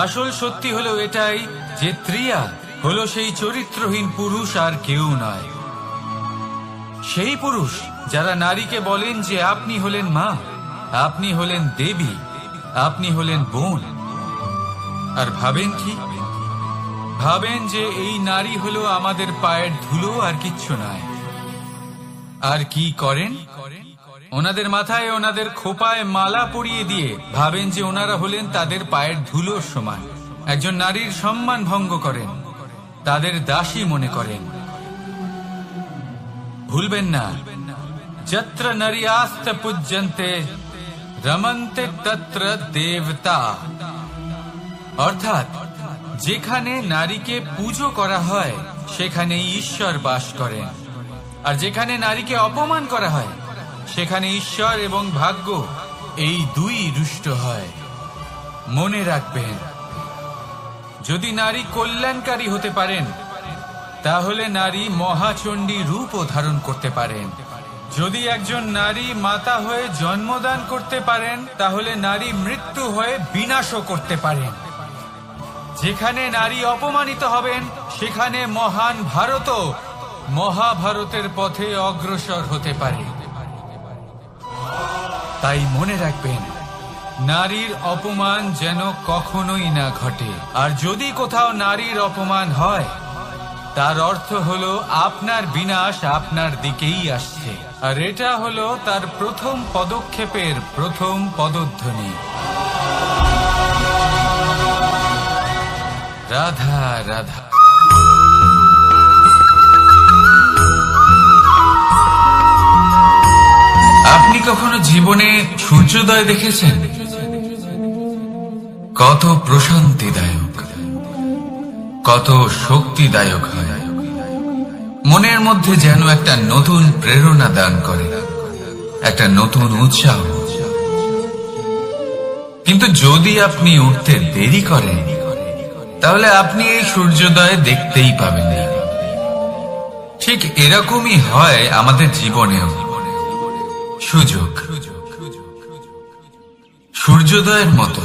আসল সত্যি হলো এটাই যে ত্রিয়া হলো সেই চরিত্রহীন পুরুষ, আর কেউ নয়। সেই পুরুষ যারা নারীকে বলেন যে আপনি হলেন মা, আপনি হলেন দেবী, আপনি হলেন বোন। আর ভাবেন কি? ভাবেন যে এই নারী হলো আমাদের পায়ের ধুলো, আর কিচ্ছু নয়। আর কি করেন? ওনাদের মাথায়, ওনাদের খোপায় মালা পরিয়ে দিয়ে ভাবেন যে ওনারা হলেন তাদের পায়ের ধুলোর সমান। একজন নারীর সম্মান ভঙ্গ করেন, তাদের দাসী মনে করেন। ভুলবেন না, যত্র নারীয়াস্ত পূজ্যন্তে রমন্তে তত্র দেবতা। অর্থাৎ যেখানে নারীকে পুজো করা হয়, সেখানেই ঈশ্বর বাস করেন। আর যেখানে নারীকে অপমান করা হয়, সেখানে ঈশ্বর এবং ভাগ্য এই দুই রুষ্ট হয়। মনে রাখবেন, যদি নারী কল্যাণকারী হতে পারেন, তাহলে নারী মহাচণ্ডী রূপও ধারণ করতে পারেন। যদি একজন নারী মাতা হয়ে জন্মদান করতে পারেন, তাহলে নারী মৃত্যু হয়ে বিনাশও করতে পারেন। যেখানে নারী অপমানিত হবেন, সেখানে মহান ভারতও মহাভারতের পথে অগ্রসর হতে পারে। তাই মনে রাখবেন, নারীর অপমান যেন কখনোই না ঘটে। আর যদি কোথাও নারীর অপমান হয়, তার অর্থ হলো আপনার বিনাশ আপনার দিকেই আসছে। আর এটা হলো তার প্রথম পদক্ষেপের প্রথম পদধ্বনি। রাধা রাধা। আপনি কখনো জীবনে সূর্যোদয় দেখেছেন? কত প্রশান্তিদায়ক, কত শক্তিদায়ক হয়। মনের মধ্যে যেন একটা নতুন প্রেরণা দান করে, একটা নতুন উৎসাহ। কিন্তু যদি আপনি উঠতে দেরি করেন, তাহলে আপনি এই সূর্যোদয় দেখতেই পাবেন না। ঠিক এরকমই হয় আমাদের জীবনেও। সুযোগ সূর্যোদয়ের মতো।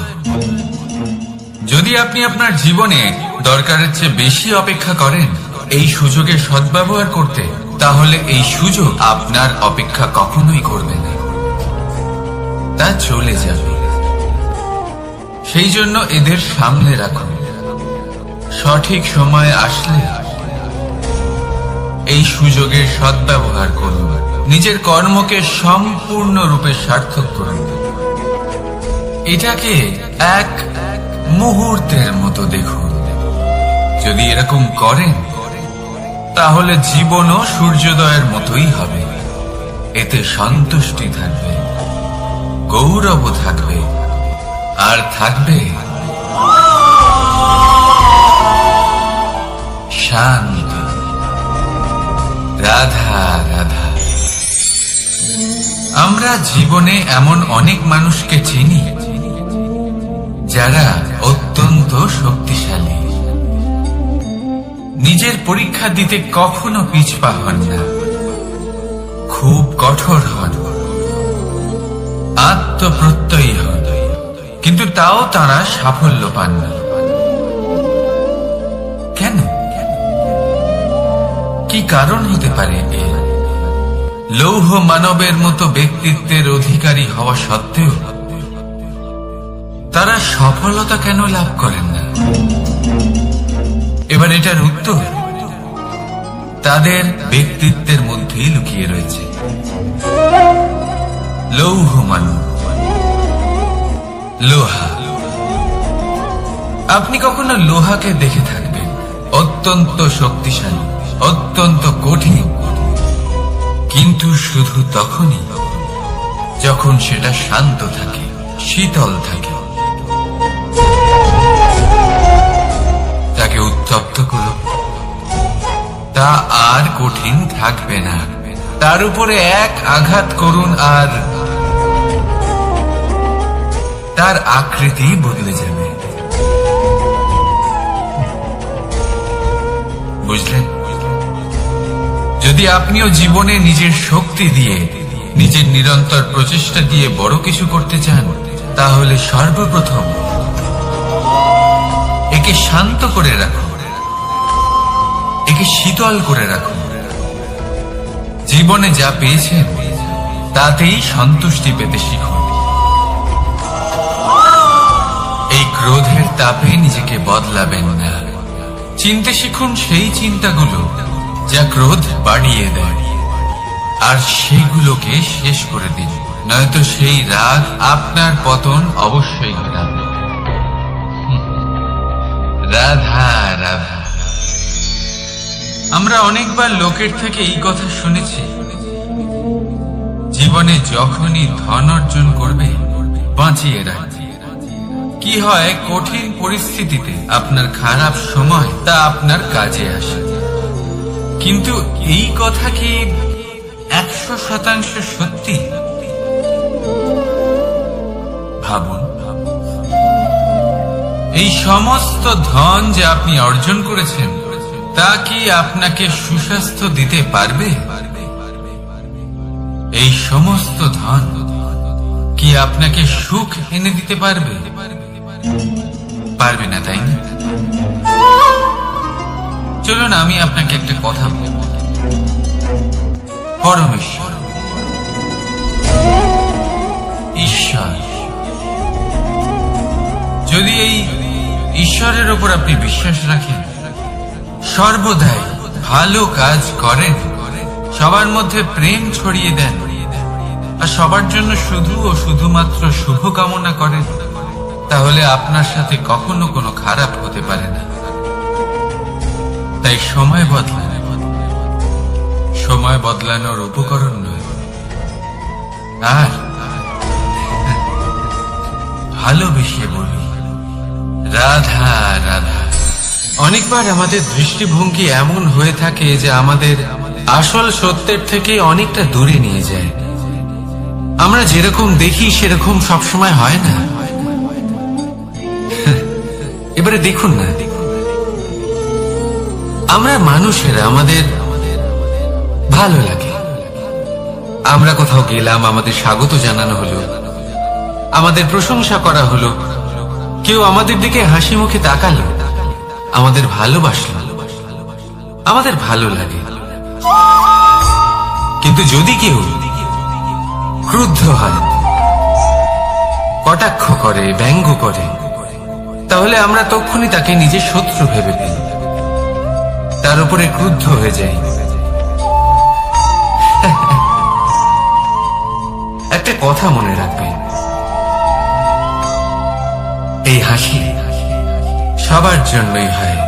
যদি আপনি আপনার জীবনে দরকারের চেয়ে বেশি অপেক্ষা করেন এই সুযোগের সদ্ব্যবহার করতে, তাহলে এই সুযোগ আপনার অপেক্ষা কখনোই করবে না, তা চলে যাবে। সেই জন্য এদের সামনে রাখুন। সঠিক সময় আসলে এই সুযোগের সদ্ব্যবহার করুন। নিজের কর্মকে সম্পূর্ণরূপে সার্থক করুন। এটাকে এক মুহূর্তের মতো দেখুন। যদি এরকম করেন, তাহলে জীবনও সূর্যোদয়ের মতোই হবে। এতে সন্তুষ্টি থাকবে, গৌরব থাকবে, আর থাকবে শান্তি। রাধা রাধা। আমরা জীবনে এমন অনেক মানুষকে চিনি যারা অত্যন্ত শক্তিশালী, নিজের পরীক্ষা দিতে কখনো পিছপা হন না, খুব কঠোর হন, আত্মপ্রত্যয়ী হন, কিন্তু তাও তারা সাফল্য পান না। কেন? কি কারণ হতে পারে এর? লৌহ মানবের মতো ব্যক্তিত্বের অধিকারী হওয়া সত্ত্বেও তারা সফলতা কেন লাভ করেন না? এবার এটার উত্তর তাদের ব্যক্তিত্বের মধ্যেই লুকিয়ে রয়েছে। লৌহ মানব, লোহা। আপনি কখনো লোহাকে দেখে থাকবেন অত্যন্ত শক্তিশালী, অত্যন্ত কঠিন, কিন্তু শুধু তখনই যখন সেটা শান্ত থাকে, শীতল থাকে। তাকে উত্তপ্ত করুন, তা আর কঠিন থাকবে না। তার উপরে এক আঘাত করুন আর তার আকৃতি বদলে যাবে। বুঝলেন? যদি আপনিও জীবনে নিজের শক্তি দিয়ে, নিজের নিরন্তর প্রচেষ্টা দিয়ে বড় কিছু করতে চান, তাহলে সর্বপ্রথম একে শান্ত করে রাখুন, একে শীতল করে রাখুন। জীবনে যা পেয়েছেন তাতেই সন্তুষ্টি পেতে শিখুন। এই ক্রোধের তাপে নিজেকে বদলাবেন না। চিনতে শিখুন সেই চিন্তাগুলো যা ক্রোধ বাড়িয়ে দেয়, আর সেইগুলোকে শেষ করে দিন, নয়তো সেই রাগ আপনার পতন অবশ্যই ঘটাবে। রাধা রাধা। আমরা অনেকবার লোকের থেকে এই কথা শুনেছি, জীবনে যখনই ধন অর্জন করবে বাঁচিয়ে রাখবে। কি হয়, কঠিন পরিস্থিতিতে আপনার খারাপ সময় তা আপনার কাজে আসে। কিন্তু এই কথা কি 100% সত্যি? ভাবুন, এই সমস্ত ধন যে আপনি অর্জন করেছেন তা কি আপনাকে সুস্বাস্থ্য দিতে পারবে? এই সমস্ত ধন কি আপনাকে সুখ এনে দিতে পারবে? পারবে না, তাই না? চলুন আমি আপনাকে একটা কথা বলব। পরমেশ্বর, ঈশ্বর, যদি এই ঈশ্বরের উপর আপনি বিশ্বাস রাখেন, সর্বদাই ভালো কাজ করেন, সবার মধ্যে প্রেম ছড়িয়ে দেন, আর সবার জন্য শুধু ও শুধুমাত্র শুভ কামনা করেন, তাহলে আপনার সাথে কখনো কোনো খারাপ হতে পারে না। তাই সময় বদলানো, সময় বদলানোর উপকরণ নয়। আর ভালোবেসে বলি রাধা রাধা। অনেকবার আমাদের দৃষ্টিভঙ্গি এমন হয়ে থাকে যে আমাদের আসল সত্যের থেকে অনেকটা দূরে নিয়ে যায়। আমরা যেরকম দেখি সেরকম সবসময় হয় না। এবারে দেখুন না, আমরা মানুষেরা আমাদের ভালো লাগে, আমরা কোথাও গেলাম, আমাদের স্বাগত জানানো হলো, আমাদের প্রশংসা করা হলো, কেউ আমাদের দিকে হাসি মুখে তাকালো, আমাদের ভালোবাসলো, আমাদের ভালো লাগে। কিন্তু যদি কেউ ক্রুদ্ধ হয়, কটাক্ষ করে, ব্যঙ্গ করে, তাহলে আমরা তক্ষুনি তাকে নিজের শত্রু ভেবে নিই, তার উপরে ক্রুদ্ধ হয়ে যাই। একটা কথা মনে রাখবেন, এই হাসি সবার জন্যই হয়।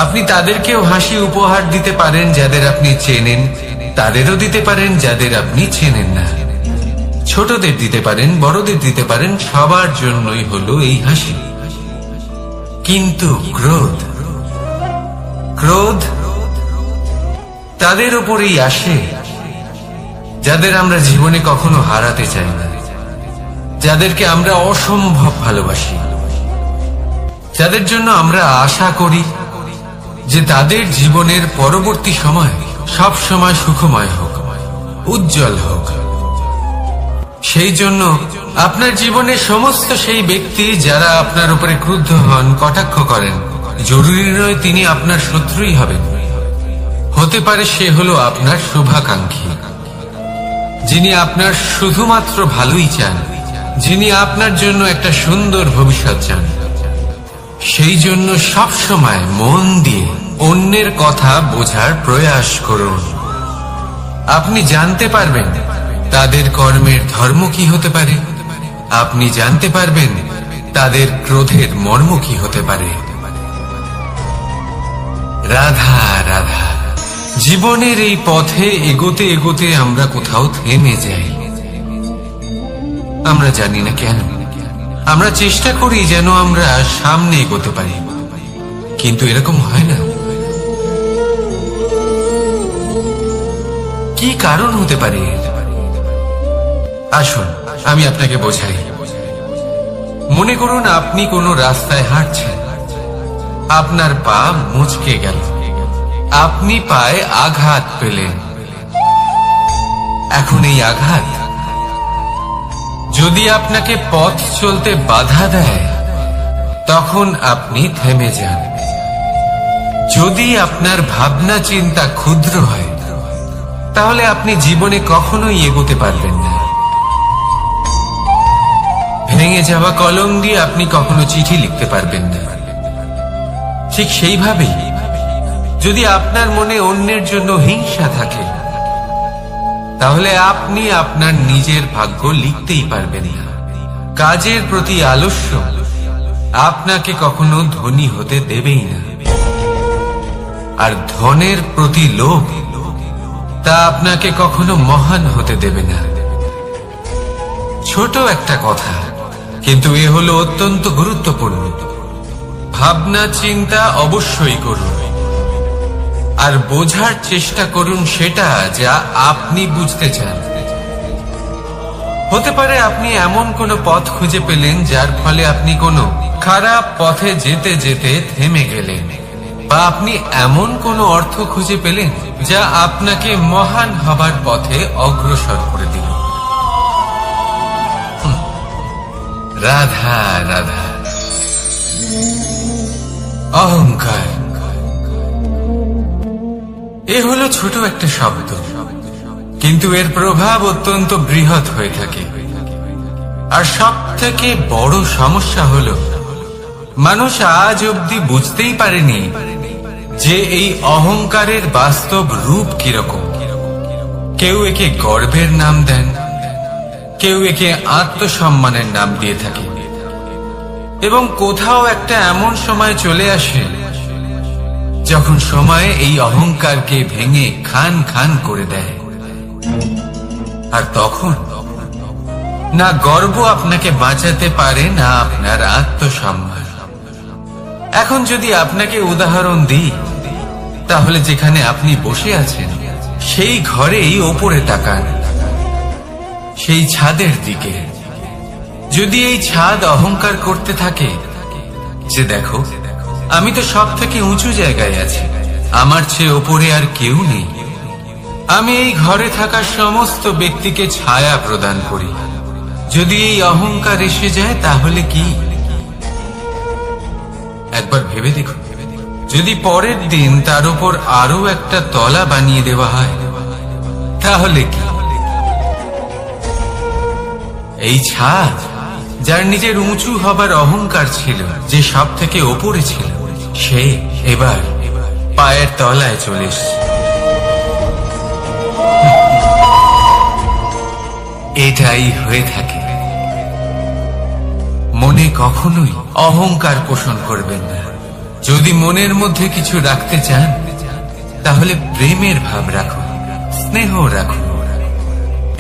আপনি তাদেরকেও হাসি উপহার দিতে পারেন যাদের আপনি চেনেন, তাদেরও দিতে পারেন যাদের আপনি চেনেন না, ছোটদের দিতে পারেন, বড়দের দিতে পারেন, সবার জন্যই হলো এই হাসি। কিন্তু ক্রোধ, ক্রোধ তাদের উপরেই আসে যাদের আমরা জীবনে কখনো হারাতে চাই না, যাদেরকে আমরা অসম্ভব ভালোবাসি, যাদের জন্য আমরা আশা করি যে তাদের জীবনের পরবর্তী সময় সব সময় সুখময় হোক, উজ্জ্বল হোক। সেই জন্য আপনার জীবনে সমস্ত সেই ব্যক্তি যারা আপনার উপরে ক্রুদ্ধ হন, কটাক্ষ করেন, জরুরি নয় তিনি আপনার শত্রুই হবেন। হতে পারে সে হলো আপনার শুভাকাঙ্ক্ষী, যিনি আপনার শুধুমাত্র ভালোই চান, যিনি আপনার জন্য একটা সুন্দর ভবিষ্যৎ চান। সেই জন্য সব সময় মন দিয়ে অন্যের কথা বোঝার প্রয়াস করুন। আপনি জানতে পারবেন তাদের কর্মের ধর্ম কি হতে পারে, আপনি জানতে পারবেন তাদের ক্রোধের মর্ম কি হতে পারে। রাধা রাধা। জীবনের এই পথে এগোতে এগোতে আমরা কোথাও থেমে যাই, আমরা জানি না কেন। আমরা চেষ্টা করি যেন আমরা সামনে এগোতে পারি, কিন্তু এরকম হয় না। কি কারণ হতে পারে? আসুন আমি আপনাকে বোঝাই। মনে করুন আপনি কোনো রাস্তায় হাঁটছেন, আপনার পা মুচকে গেল, আপনি পায়ে আঘাত পেলেন। এখন এই আঘাত যদি আপনাকে পথ চলতে বাধা দেয়, তখন আপনি থেমে যান। যদি আপনার ভাবনা চিন্তা ক্ষুদ্র হয়, তাহলে আপনি জীবনে কখনোই এগোতে পারবেন না। ভেঙে যাওয়া কলম দিয়ে আপনি কখনো চিঠি লিখতে পারবেন না। ঠিক সেইভাবেই যদি আপনার মনে অন্যের জন্য হিংসা থাকে, তাহলে আপনি আপনার নিজের ভাগ্য লিখতেই পারবেন না। কাজের প্রতি আলস্য আপনাকে কখনো ধনী হতে দেবেই না, আর ধনের প্রতি লোভ তা আপনাকে কখনো মহান হতে দেবে না। ছোট একটা কথা, কিন্তু এ হলো অত্যন্ত গুরুত্বপূর্ণ। ভাবনা চিন্তা অবশ্যই করুন, আর বোঝার চেষ্টা করুন সেটা যা আপনি বুঝতে চান। হতে পারে আপনি এমন কোনো পথ খুঁজে পেলেন যার ফলে আপনি কোনো খারাপ পথে যেতে যেতে থেমে গেলেন, বা আপনি এমন কোনো অর্থ খুঁজে পেলেন যা আপনাকে মহান হবার পথে অগ্রসর করে দিল। রাধা রাধা। অহংকার এ হলো ছোট একটা শব্দ, কিন্তু এর প্রভাব অত্যন্ত বৃহৎ হয়ে থাকে। আর সব থেকে বড় সমস্যা হলো মানুষ আজ অবধি বুঝতেই পারেনি যে এই অহংকারের বাস্তব রূপ কিরকম। কেউ একে গর্বের নাম দেন, কেউ একে আত্মসম্মানের নাম দিয়ে থাকে, এবং কোথাও একটা এমন সময় চলে আসে যখন সময় এই অহংকারকে ভেঙে খান খান করে দেয়, আর তখন না গর্ব আপনাকে বাঁচাতে পারে, না আপনার আত্মসম্মান। এখন যদি আপনাকে উদাহরণ দিই, তাহলে যেখানে আপনি বসে আছেন সেই ঘরেই ওপরে তাকান, সেই ছাদের দিকে। যদি এই ছাদ অহংকার করতে থাকে যে দেখো, আমি তো সব থেকে উঁচু জায়গায় আছি, আমার চেয়ে ওপরে আর কেউ নেই, আমি এই ঘরে থাকা সমস্ত ব্যক্তিকে ছায়া প্রদান করি, যদি এই অহংকার এসে যায় তাহলে কি? একবার ভেবে দেখুন, যদি পরের দিন তার উপর আরো একটা তলা বানিয়ে দেওয়া হয় তাহলে কি? এই ছাদ, যার নিজের উঁচু হবার অহংকার ছিল, যে সব থেকে ওপরে ছিল, সে এবার পায়ের তলায় চলে এসেছে। এটাই হয়ে থাকে। মনে কখনোই অহংকার পোষণ করবেন না। যদি মনের মধ্যে কিছু রাখতে চান, তাহলে প্রেমের ভাব রাখুন, স্নেহ রাখুন।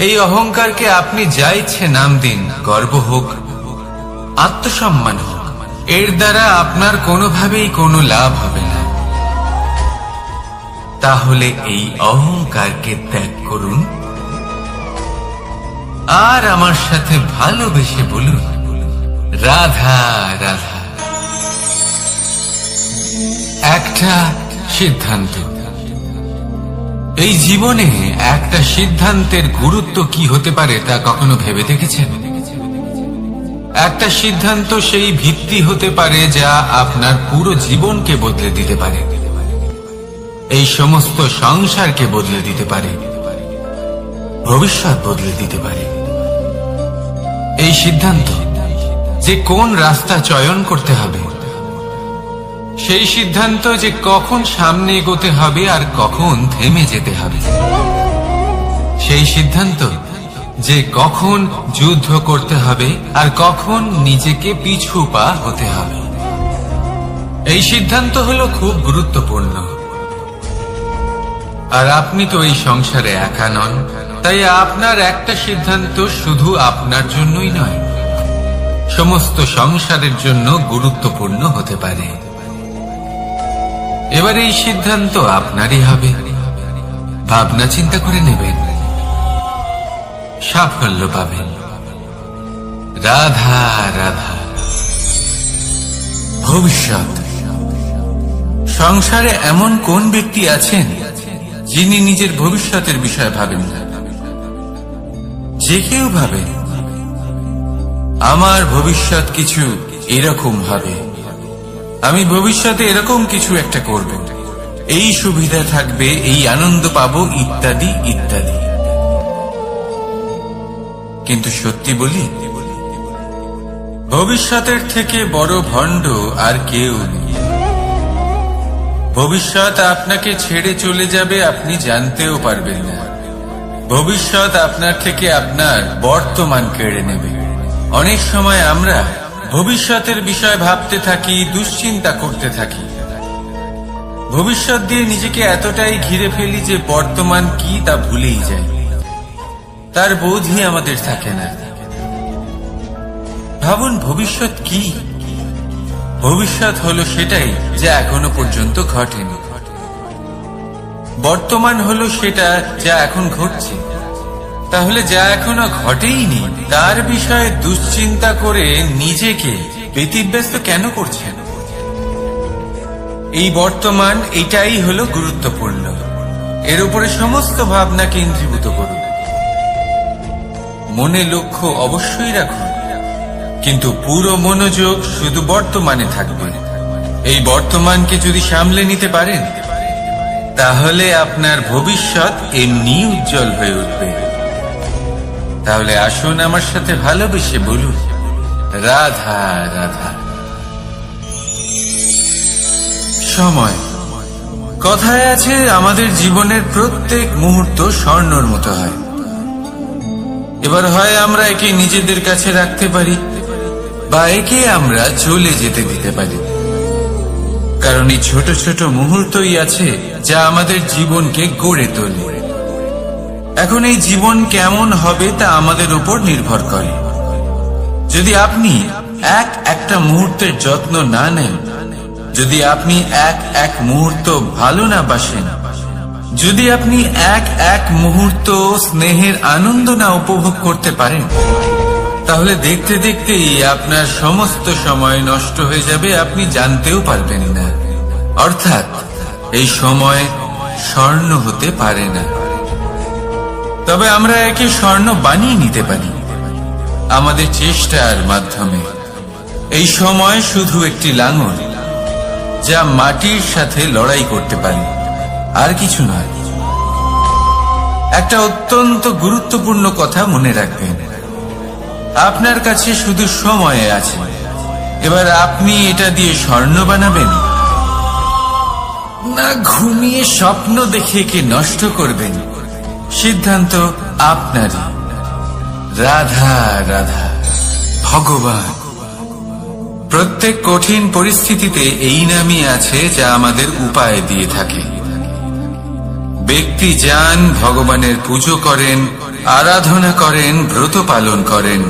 এই অহংকারকে আপনি যা ইচ্ছে নাম দিন, গর্ব হোক, আত্মসম্মান হোক, এর দ্বারা আপনার কোনোভাবেই কোনো লাভ হবে না। তাহলে এই অহংকারকে ত্যাগ করুন আর আমার সাথে ভালোবেসে বলুন, রাধা রাধা। একটা সিদ্ধান্ত। এই জীবনে একটা সিদ্ধান্তের গুরুত্ব কি হতে পারে তা কখনো ভেবে দেখেছেন? একটা সিদ্ধান্ত সেই ভিত্তি হতে পারে যা আপনার পুরো জীবনকে বদলে দিতে পারে, এই সমস্ত সংসারকে বদলে দিতে পারে, ভবিষ্যৎ বদলে দিতে পারে। এই সিদ্ধান্ত যে কোন রাস্তা চয়ন করতে হবে, সেই সিদ্ধান্ত যে কখন সামনে এগোতে হবে আর কখন থেমে যেতে হবে, সেই সিদ্ধান্ত যে কখন যুদ্ধ করতে হবে আর কখন নিজেকে পিছু পা হতে হবে। এই সিদ্ধান্ত হলো খুব গুরুত্বপূর্ণ। আর আপনি তো এই সংসারে একা নন, তাই আপনার একটা সিদ্ধান্ত শুধু আপনার জন্যই নয়, সমস্ত সংসারের জন্য গুরুত্বপূর্ণ হতে পারে। এবার এই সিদ্ধান্ত আপনারই হবে, ভাবনা চিন্তা করে নেবেন, সাফল্য পাবেন। রাধা রাধা। ভবিষ্যৎ। সংসারে এমন কোন ব্যক্তি আছেন যিনি নিজের ভবিষ্যতের বিষয়ে ভাবেন না? যে কেউ ভাবে আমার ভবিষ্যৎ কিছু এরকম হবে, আমি ভবিষ্যতে এরকম কিছু একটা করব, এই সুবিধা থাকবে, এই আনন্দ পাবো, ইত্যাদি ইত্যাদি। কিন্তু সত্যি বলি, ভবিষ্যতের থেকে বড় ভণ্ড আর কেউ নেই। ভবিষ্যৎ আপনাকে ছেড়ে চলে যাবে, আপনি জানতেও পারবেন না। ভবিষ্যৎ আপনার থেকে আপনার বর্তমান কেড়ে নেবে। অনেক সময় আমরা ভবিষ্যতের বিষয় ভাবতে থাকি, দুশ্চিন্তা করতে থাকি, ভবিষ্যৎ দিয়ে নিজেকে এতটাই ঘিরে ফেলি যে বর্তমান কি তা ভুলেই যাই, তার বোধই আমাদের থাকে না। ভাবুন, ভবিষ্যৎ কি? ভবিষ্যৎ হলো সেটাই যা এখনো পর্যন্ত ঘটেনি। বর্তমান হলো সেটা যা এখন ঘটছে। তাহলে যা এখনো ঘটেইনি তার বিষয়ে দুশ্চিন্তা করে নিজেকে ব্যতিব্যস্ত কেন করছেন? এই বর্তমান, এটাই হলো গুরুত্বপূর্ণ। এর উপরে সমস্ত ভাবনা কেন্দ্রীভূত করুন। মনে লক্ষ্য অবশ্যই রাখুন, কিন্তু পুরো মনোযোগ শুধু বর্তমানে থাকবে। এই বর্তমানকে যদি সামলে নিতে পারেন, তাহলে আপনার ভবিষ্যৎ এমনি উজ্জ্বল হয়ে উঠবে। তাহলে আসুন আমার সাথে ভালোবেসে বলুন, রাধা রাধা। সময়। কথায় আছে, আমাদের জীবনের প্রত্যেক মুহূর্ত স্বর্ণর মতো হয়। এবার হয় আমরা একে নিজেদের কাছে রাখতে পারি, বা একে আমরা চলে যেতে দিতে পারি। কারণ এই ছোট ছোট মুহূর্তই আছে যা আমাদের জীবনকে গড়ে তোলে। এখন এই জীবন কেমন হবে তা আমাদের উপর নির্ভর করে। যদি আপনি একটা মুহূর্তের যত্ন না নেন, যদি আপনি এক মুহূর্ত ভালো না বাসেন, যদি আপনি এক মুহূর্ত স্নেহের আনন্দ না উপভোগ করতে পারেন, তাহলে দেখতে দেখতেই আপনার সমস্ত সময় নষ্ট হয়ে যাবে, আপনি জানতেও পারবেন না। অর্থাৎ এই সময় স্বর্ণ হতে পারে না। তবে আমরা একে স্বর্ণ বানিয়ে নিতে পারি আমাদের চেষ্টার মাধ্যমে। এই সময় শুধু একটি লাঙল যা মাটির সাথে লড়াই করতে পারে, আর কিছু নয়। একটা অত্যন্ত গুরুত্বপূর্ণ কথা মনে রাখবেন, আপনার কাছে শুধু সময় আছে। এবার আপনি এটা দিয়ে স্বর্ণ বানাবেন, না ঘুমিয়ে স্বপ্ন দেখে একে নষ্ট করবেন, সিদ্ধান্ত আপনারই। রাধা রাধা। ভগবান প্রত্যেক কঠিন পরিস্থিতিতে এই নামই আছে যা আমাদের উপায় দিয়ে থাকে। ব্যক্তি যান, ভগবানের পুজো করেন, আরাধনা করেন, ব্রত পালন করেন,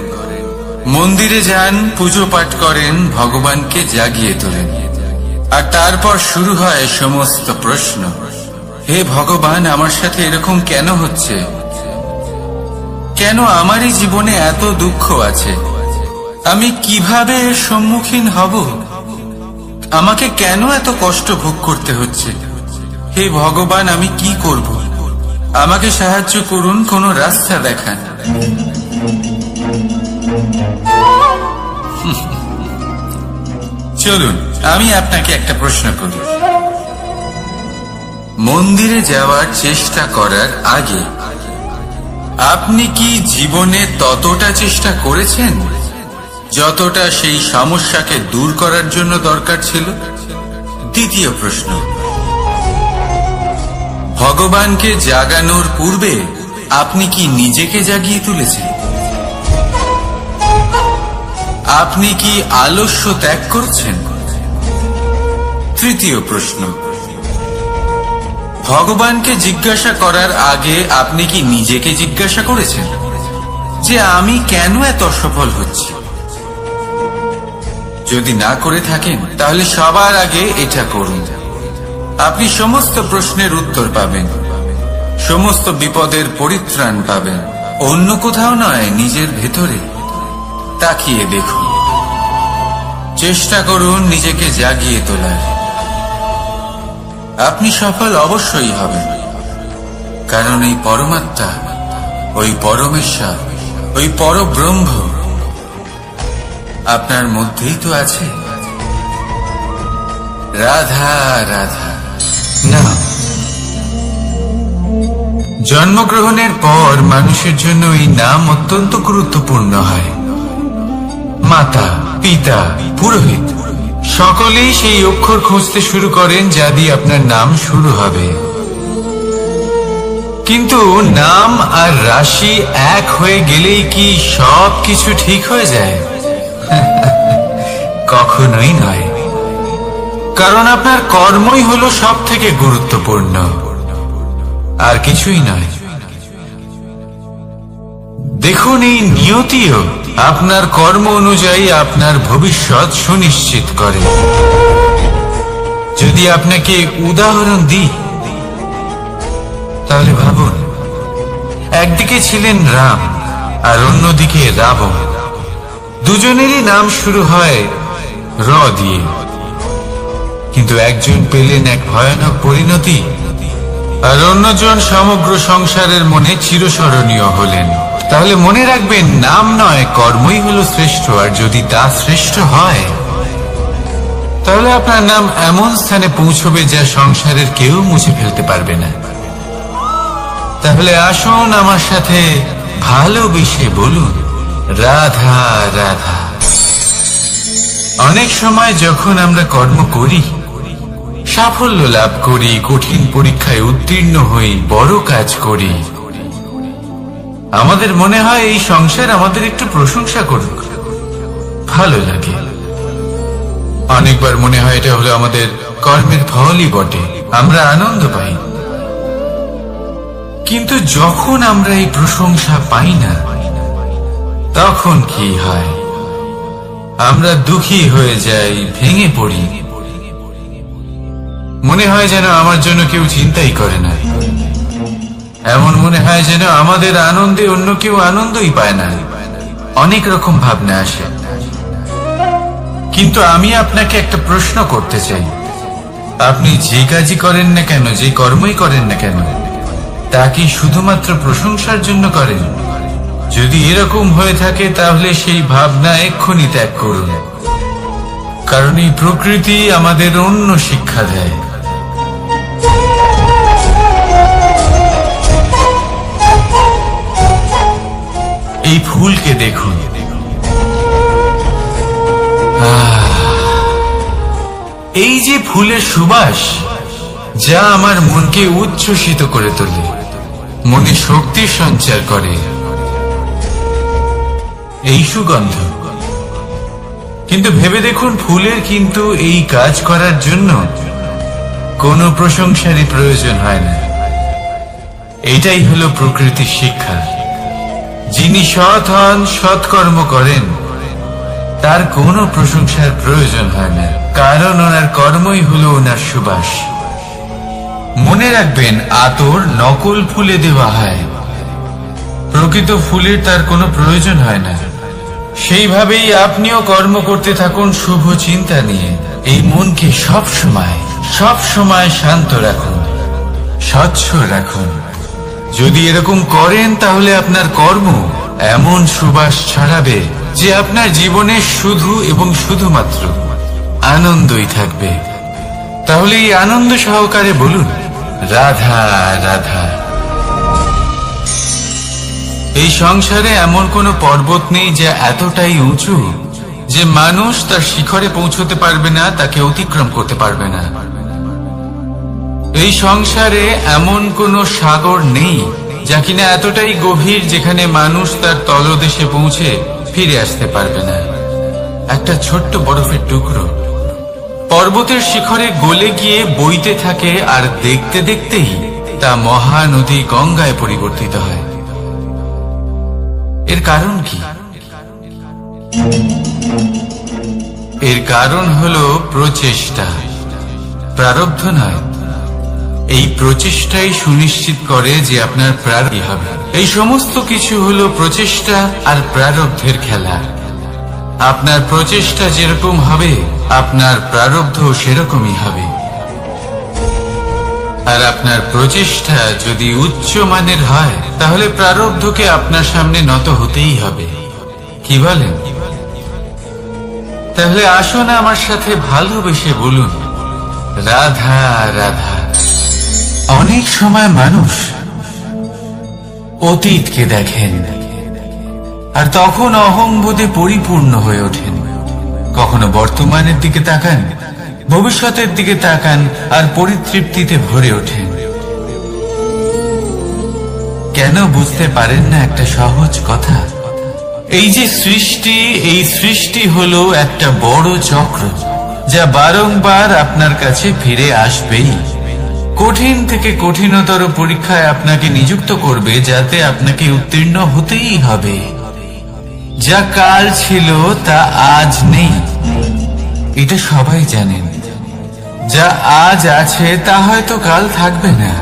মন্দিরে যান, পুজো পাঠ করেন, ভগবানকে জাগিয়ে তোলেন, আর তারপর শুরু হয় সমস্ত প্রশ্ন। হে ভগবান, আমার সাথে এরকম কেন হচ্ছে? কেন আমারই জীবনে এত দুঃখ আছে? আমি কিভাবে এর সম্মুখীন হব? আমাকে কেন এত কষ্ট ভোগ করতে হচ্ছে? হে ভগবান, আমি কি করব? আমাকে সাহায্য করুন, কোনো রাস্তা দেখান। চলুন আমি আপনাকে একটা প্রশ্ন করি। মন্দিরে যাওয়ার চেষ্টা করার আগে আপনি কি জীবনে ততটা চেষ্টা করেছেন যতটা সেই সমস্যাকে দূর করার জন্য দরকার ছিল? দ্বিতীয় প্রশ্ন, ভগবানকে জাগানোর পূর্বে আপনি কি নিজেকে জাগিয়ে তুলেছেন? আপনি কি আলস্য ত্যাগ করছেন? তৃতীয় প্রশ্ন, ভগবানকে জিজ্ঞাসা করার আগে আপনি কি নিজেকে জিজ্ঞাসা করেছেন যে আমি কেন এত অসফল হচ্ছি? যদি না করে থাকেন তাহলে সবার আগে এটা করুন। আপনি সমস্ত প্রশ্নের উত্তর পাবেন, সমস্ত বিপদের পরিত্রাণ পাবেন। অন্য কোথাও নয়, নিজের ভেতরে তাকিয়ে দেখুন। চেষ্টা করুন নিজেকে জাগিয়ে তোলার। আপনি সফল অবশ্যই হবেন, কারণ এই পরমাত্মা, ওই পরমেশ্বর, ওই পরব্রহ্ম আপনার মধ্যেই তো আছে। রাধা রাধা। না, জন্মগ্রহণের পর মানুষের জন্য এই নাম অত্যন্ত গুরুত্বপূর্ণ হয়। মাতা, পিতা, পুরোহিত সকলেই সেই অক্ষর খুঁজতে শুরু করেন যা দিয়ে আপনার নাম শুরু হবে। কিন্তু নাম আর রাশি এক হয়ে গেলেই কি সব কিছু ঠিক হয়ে যায়? কখনোই নয়, কারণ আপনার কর্মই হলো সব থেকে গুরুত্বপূর্ণ, আর কিছুই নয়। দেখুন, এই নিয়তিও আপনার কর্ম অনুযায়ী আপনার ভবিষ্যৎ সুনিশ্চিত করে। যদি আপনাকে উদাহরণ দিই তাহলে ভাবুন, একদিকে ছিলেন রাম আর অন্যদিকে রাবণ। দুজনেরই নাম শুরু হয় র দিয়ে, কিন্তু একজন পেলেন এক ভয়ানক পরিণতি, আর অন্যজন সমগ্র সংসারের মনে চিরস্মরণীয় হলেন। তাহলে মনে রাখবেন, নাম নয়, কর্মই হলো শ্রেষ্ঠ। আর যদি তা শ্রেষ্ঠ হয়, তাহলে আপনার নাম এমন স্থানে পৌঁছবে যা সংসারের কেউ মুছে ফেলতে পারবে না। তাহলে আসুন আমার সাথে ভালোবেসে বলুন, রাধা রাধা। অনেক সময় যখন আমরা কর্ম করি, সাফল্য লাভ করি, কঠিন পরীক্ষায় উত্তীর্ণ হই, বড় কাজ করি, আমাদের মনে হয় এই সংসার আমাদের একটু প্রশংসা করুক, ভালো লাগে। অনেকবার মনে হয় এটা হলো আমাদের কর্মের ফলই বটে, আমরা আনন্দ পাই। কিন্তু যখন আমরা এই প্রশংসা পাই না, তখন কি হয়? আমরা দুঃখী হয়ে যাই, ভেঙে পড়ি। মনে হয় যেন আমার জন্য কেউ চিন্তাই করে না। এমন মনে হয় যেন আমাদের আনন্দে অন্য কেউ আনন্দই পায় না। অনেক রকম ভাবনা আসে। কিন্তু আমি আপনাকে একটা প্রশ্ন করতে চাই। আপনি যে কাজই করেন না কেন, যে কর্মই করেন না কেন, তা কি শুধুমাত্র প্রশংসার জন্য করেন? যদি এরকম হয়ে থাকে তাহলে সেই ভাবনা এক্ষুনি ত্যাগ করুন। কারণ এই প্রকৃতি আমাদের অন্য শিক্ষা দেয়। এই ফুলকে দেখুন, এই যে ফুলের সুবাস, যা আমার মনকে উচ্ছ্বসিত করে তোলে, মনে শক্তির সঞ্চার করে, এই সুগন্ধ। কিন্তু ভেবে দেখুন, ফুলের কিন্তু এই কাজ করার জন্য কোনো প্রশংসারই প্রয়োজন হয় না। এটাই হলো প্রকৃতির শিক্ষা। যিনি সৎ হন, সৎকর্ম করেন, তার কোনো প্রশংসার প্রয়োজন হয় না, কারণ ওনার কর্মই হলো ওনার সুবাস। মনে রাখবেন, আতর নকল ফুলে দেওয়া হয়, প্রকৃত ফুলের তার কোনো প্রয়োজন হয় না। সেইভাবেই আপনিও কর্ম করতে থাকুন শুভ চিন্তা নিয়ে। এই মনকে সব সময় শান্ত রাখুন, স্বচ্ছ রাখুন। যদি এরকম করেন তাহলে আপনার কর্ম এমন সুবাস ছড়াবে যে আপনার জীবনে শুধু এবং শুধুমাত্র আনন্দই থাকবে। তাহলে এই আনন্দ সহকারে বলুন, রাধা রাধা। এই সংসারে এমন কোনো পর্বত নেই যা এতটাই উঁচু যে মানুষ তার শিখরে পৌঁছতে পারবে না, তাকে অতিক্রম করতে পারবে না। এই সংসারে এমন কোনো সাগর নেই যা কিনা এতটাই গভীর যেখানে মানুষ তার তলদেশে পৌঁছে ফিরে আসতে পারবে না। একটা ছোট্ট বরফের টুকরো পর্বতের শিখরে গলে গিয়ে বইতে থাকে, আর দেখতে দেখতেই তা মহানদী গঙ্গায় পরিবর্তিত হয়। এর কারণ কি? এর কারণ হলো প্রচেষ্টা, প্রারব্ধ নয়। এই প্রচেষ্টাই সুনিশ্চিত করে যে আপনার প্রারব্ধ হবে। এই সমস্ত কিছু হলো প্রচেষ্টা আর প্রারব্ধের খেলা। আপনার প্রচেষ্টা যেরকম হবে, আপনার প্রারব্ধ সেরকমই হবে। আর আপনার প্রচেষ্টা যদি উচ্চ মানের হয়, তাহলে প্রারব্ধকে আপনার সামনে নত হতেই হবে। কি বলেন? তাহলে আসুন আমার সাথে ভালোবেসে বলুন, রাধা রাধা। অনেক সময় মানুষ অতীতকে দেখেন আর তখন অহংবোধে পরিপূর্ণ হয়ে ওঠেন। কখনো বর্তমানের দিকে তাকান, ভবিষ্যতের দিকে তাকান আর পরিতৃপ্তিতে ভরে ওঠেন। কেন বুঝতে পারেন না একটা সহজ কথা? এই যে সৃষ্টি, এই সৃষ্টি হলো একটা বড় চক্র যা বারংবার আপনার কাছে ফিরে আসবেই। কঠিন থেকে কঠিনতর পরীক্ষায় আপনাকে নিযুক্ত করবে, যাতে আপনাকে উত্তীর্ণ হতেই হবে। যা কাল ছিল তা আজ নেই, এটা সবাই জানেন। যা আজ আছে তা হয়তো কাল থাকবে না,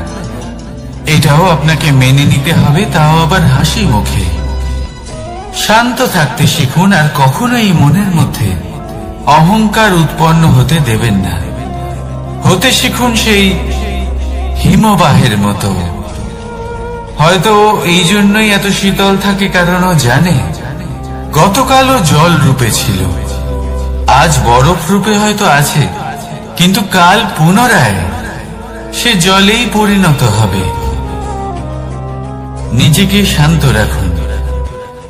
এটাও আপনাকে মেনে নিতে হবে, তাও আবার হাসি মুখে। শান্ত থাকতে শিখুন আর কখনোই মনের মধ্যে অহংকার উৎপন্ন হতে দেবেন না। হতে শিখুন সেই হিমবাহের মতো। হয়তো এই জন্যই এত শীতল থাকে, কারণ ও জানে গতকালও জল রূপে ছিল, আজ বরফ রূপে হয়তো আছে, কিন্তু কাল পুনরায় সে জলেই পরিণত হবে। নিজেকে শান্ত রাখুন।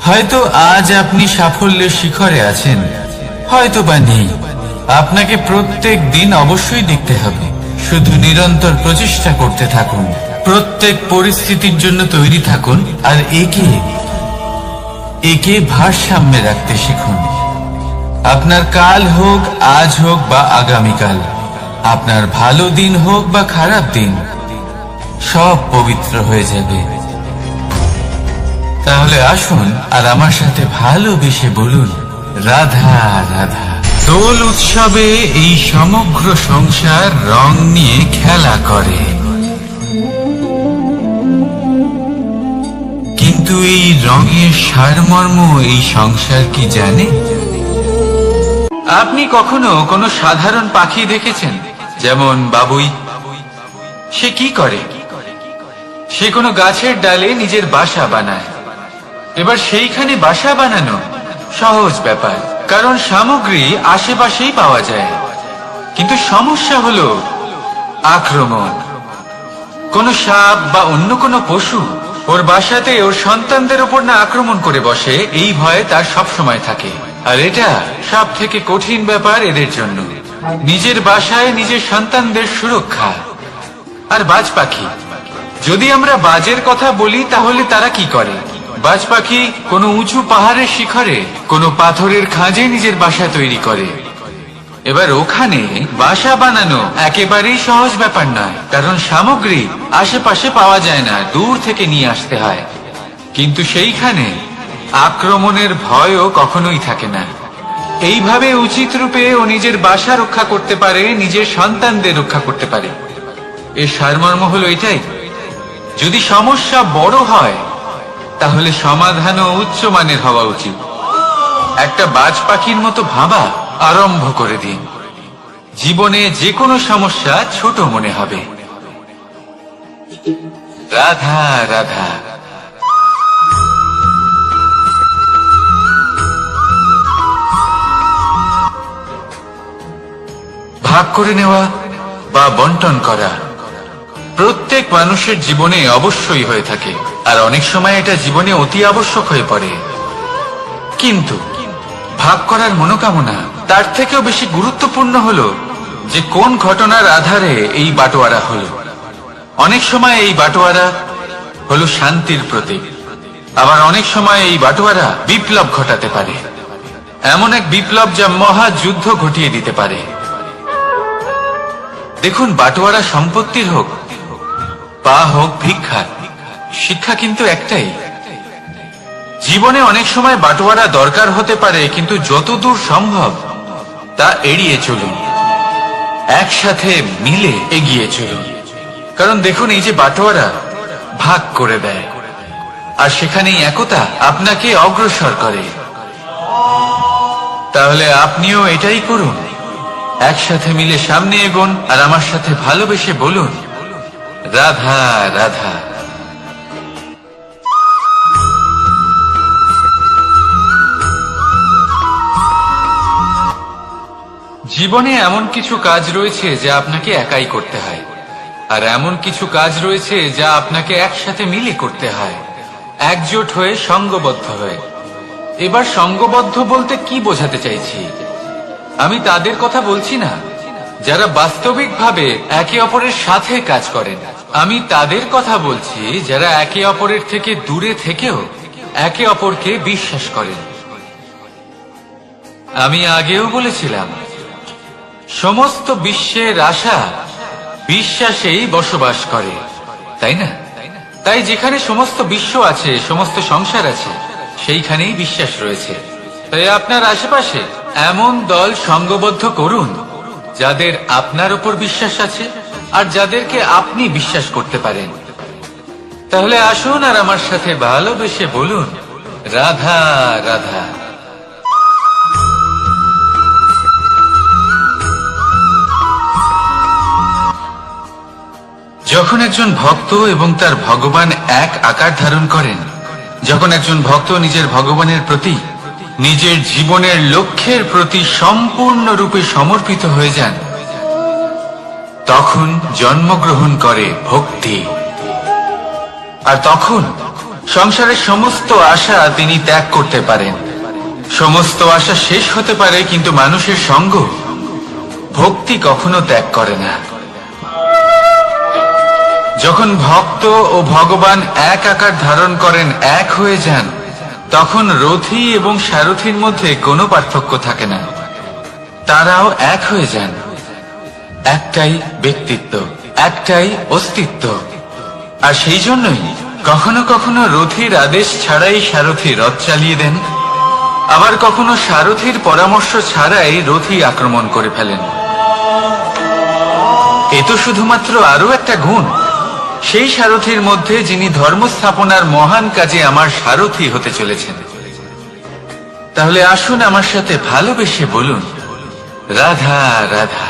হয়তো আজ আপনি সাফল্যের শিখরে আছেন, হয়তো বা নেই। আপনাকে প্রত্যেক দিন অবশ্যই দেখতে হবে। শুধু নিরন্তর প্রচেষ্টা করতে থাকুন, প্রত্যেক পরিস্থিতির জন্য তৈরি থাকুন, আর একে ভারসাম্যে রাখতে শিখুন। আপনার কাল হোক, আজ হোক বা আগামীকাল, আপনার ভালো দিন হোক বা খারাপ দিন, সব পবিত্র হয়ে যাবে। তাহলে আসুন আর আমার সাথে ভালোবেসে বলুন, রাধা রাধা। দোল উৎসবে এই সমগ্র সংসার রং নিয়ে খেলা করে, কিন্তু এই রঙের সারমর্ম এই সংসার কি জানে? আপনি কখনো কোনো সাধারণ পাখি দেখেছেন? যেমন বাবুই। সে কি করে? সে কোনো গাছের ডালে নিজের বাসা বানায়। এবার সেইখানে বাসা বানানো সহজ ব্যাপার, কারণ সামগ্রী আশেপাশেই পাওয়া যায়। কিন্তু সমস্যা হলো আক্রমণ। কোনো সাপ বা অন্য কোনো পশু ওর বাসাতে ওর সন্তানদের উপর না আক্রমণ করে বসে, এই ভয়ে তার সব সময় থাকে। আর এটা সব থেকে কঠিন ব্যাপার এদের জন্য, নিজের বাসায় নিজের সন্তানদের সুরক্ষা। আর বাজ পাখি, যদি আমরা বাজের কথা বলি তাহলে তারা কি করে? বাজ পাখি কোনো উঁচু পাহাড়ের শিখরে, কোনো পাথরের খাঁজে নিজের বাসা তৈরি করে। এবার ওখানে বাসা বানানো একেবারেই সহজ ব্যাপার নয়, কারণ সামগ্রী আশেপাশে পাওয়া যায় না, দূর থেকে নিয়ে আসতে হয়। কিন্তু সেইখানে আক্রমণের ভয়ও কখনোই থাকে না। এইভাবে উচিত রূপে ও নিজের বাসা রক্ষা করতে পারে, নিজের সন্তানদের রক্ষা করতে পারে। এর সারমর্ম হলো এটাই, যদি সমস্যা বড় হয় তাহলে সমাধানও উচ্চমানের হওয়া উচিত। একটা বাজ পাখির মতো ভাবা আরম্ভ করে দিন। জীবনে যে কোনো সমস্যা ছোট মনে হবে। রাধা রাধা। ভাগ করে নেওয়া বা বন্টন করা প্রত্যেক মানুষের জীবনে অবশ্যই হয়ে থাকে, আর অনেক সময় এটা জীবনে অতি আবশ্যক হয়ে পড়ে। কিন্তু ভাগ করার মনোকামনা তার থেকেও বেশি গুরুত্বপূর্ণ হলো যে কোন ঘটনার আধারে এই বাটোয়ারা হলো। অনেক সময় এই বাটোয়ারা হলো শান্তির প্রতীক, আবার অনেক সময় এই বাটোয়ারা বিপ্লব ঘটাতে পারে, এমন এক বিপ্লব যা মহাযুদ্ধ ঘটিয়ে দিতে পারে। দেখুন, বাটোয়ারা সম্পত্তির হোক বা হোক ভিক্ষার, শিক্ষা কিন্তু একটাই। জীবনে অনেক সময় বাটোয়ারা দরকার হতে পারে, কিন্তু যতদূর সম্ভব তা এড়িয়ে চলুন, একসাথে মিলে এগিয়ে চলুন। কারণ দেখুন, এই যে বাটোয়ারা ভাগ করে দেয়, আর সেখানেই একতা আপনাকে অগ্রসর করে। তাহলে আপনিও এটাই করুন, একসাথে মিলে সামনে এগোন, আর আমার সাথে ভালোবেসে বলুন, রাধা রাধা। জীবনে এমন কিছু কাজ রয়েছে যা আপনাকে একাই করতে হয়, আর এমন কিছু কাজ রয়েছে যা আপনাকে একসাথে মিলে করতে হয়, একজোট হয়ে, সঙ্গবদ্ধ হয়ে। এবার সঙ্গবদ্ধ বলতে কি বোঝাতে চাইছি? আমি তাদের কথা বলছি না যারা বাস্তবিকভাবে একে অপরের সাথে কাজ করেন। আমি তাদের কথা বলছি যারা একে অপরের থেকে দূরে থেকেও একে অপরকে বিশ্বাস করেন। আমি আগেও বলেছিলাম, সমস্ত বিশ্বের আশা বিশ্বাসেই বসবাস করে, তাই না? তাই যেখানে সমস্ত বিশ্ব আছে, সমস্ত সংসার আছে, সেইখানেই বিশ্বাস রয়েছে। তাই আপনার আশেপাশে এমন দল সঙ্গবদ্ধ করুন যাদের আপনার উপর বিশ্বাস আছে আর যাদেরকে আপনি বিশ্বাস করতে পারেন। তাহলে আসুন আর আমার সাথে ভালোবেসে বলুন, রাধা রাধা। যখন একজন ভক্ত এবং তার ভগবান এক আকার ধারণ করেন, যখন একজন ভক্ত নিজের ভগবানের প্রতি, নিজের জীবনের লক্ষ্যের প্রতি সম্পূর্ণরূপে সমর্পিত হয়ে যান, তখন জন্মগ্রহণ করে ভক্তি। আর তখন সংসারের সমস্ত আশা তিনি ত্যাগ করতে পারেন। সমস্ত আশা শেষ হতে পারে, কিন্তু মানুষের সঙ্গ ভক্তি কখনো ত্যাগ করে না। যখন ভক্ত ও ভগবান এক আকার ধারণ করেন, এক হয়ে যান, তখন রথী এবং সারথীর মধ্যে কোনো পার্থক্য থাকে না, তারাও এক হয়ে যান। একটাই ব্যক্তিত্ব, একটাই অস্তিত্ব। আর সেই জন্যই কখনো কখনো রথীর আদেশ ছাড়াই সারথি রথ চালিয়ে দেন, আবার কখনো সারথির পরামর্শ ছাড়াই রথী আক্রমণ করে ফেলেন। এ তো শুধুমাত্র আরো একটা গুণ সেই সারথির মধ্যে, যিনি ধর্ম স্থাপনার মহান কাজে আমার সারথি হতে চলেছেন। তাহলে আসুন আমার সাথে ভালোবেসে বলুন, রাধা রাধা।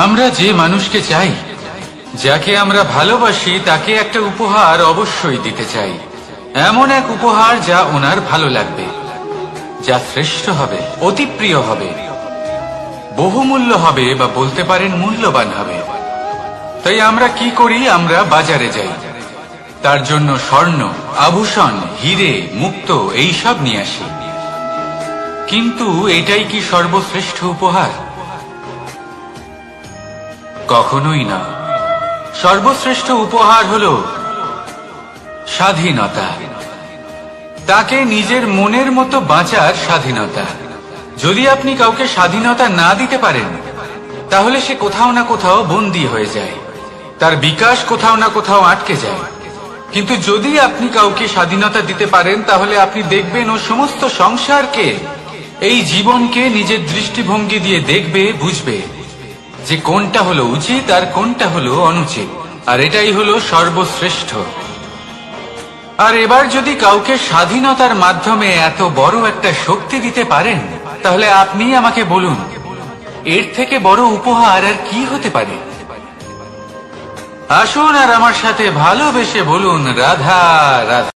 আমরা যে মানুষকে চাই, যাকে আমরা ভালোবাসি, তাকে একটা উপহার অবশ্যই দিতে চাই। এমন এক উপহার যা ওনার ভালো লাগবে, যা শ্রেষ্ঠ হবে, অতি প্রিয় হবে, বহুমূল্য হবে, বা বলতে পারেন মূল্যবান হবে। তাই আমরা কি করি? আমরা বাজারে যাই, তার জন্য স্বর্ণ, আভূষণ, হিরে, মুক্তো এইসব নিয়ে আসি। কিন্তু এটাই কি সর্বশ্রেষ্ঠ উপহার? কখনোই না। সর্বশ্রেষ্ঠ উপহার হলো স্বাধীনতা, তাকে নিজের মনের মতো বাঁচার স্বাধীনতা। যদি আপনি কাউকে স্বাধীনতা না দিতে পারেন, তাহলে সে কোথাও না কোথাও বন্দী হয়ে যায়, তার বিকাশ কোথাও না কোথাও আটকে যায়। কিন্তু যদি আপনি কাউকে স্বাধীনতা দিতে পারেন, তাহলে আপনি দেখবেন ও সমস্ত সংসারকে, এই জীবনকে নিজের দৃষ্টিভঙ্গি দিয়ে দেখবে, বুঝবে যে কোনটা হলো উচিত আর কোনটা হলো অনুচিত। আর এটাই হলো সর্বশ্রেষ্ঠ। আর এবার যদি কাউকে স্বাধীনতার মাধ্যমে এত বড় একটা শক্তি দিতে পারেন, তাহলে আপনি আমাকে বলুন, এর থেকে বড় উপহার আর কি হতে পারে? আসুন আর আমার সাথে ভালোবেসে বলুন, রাধা রাধা।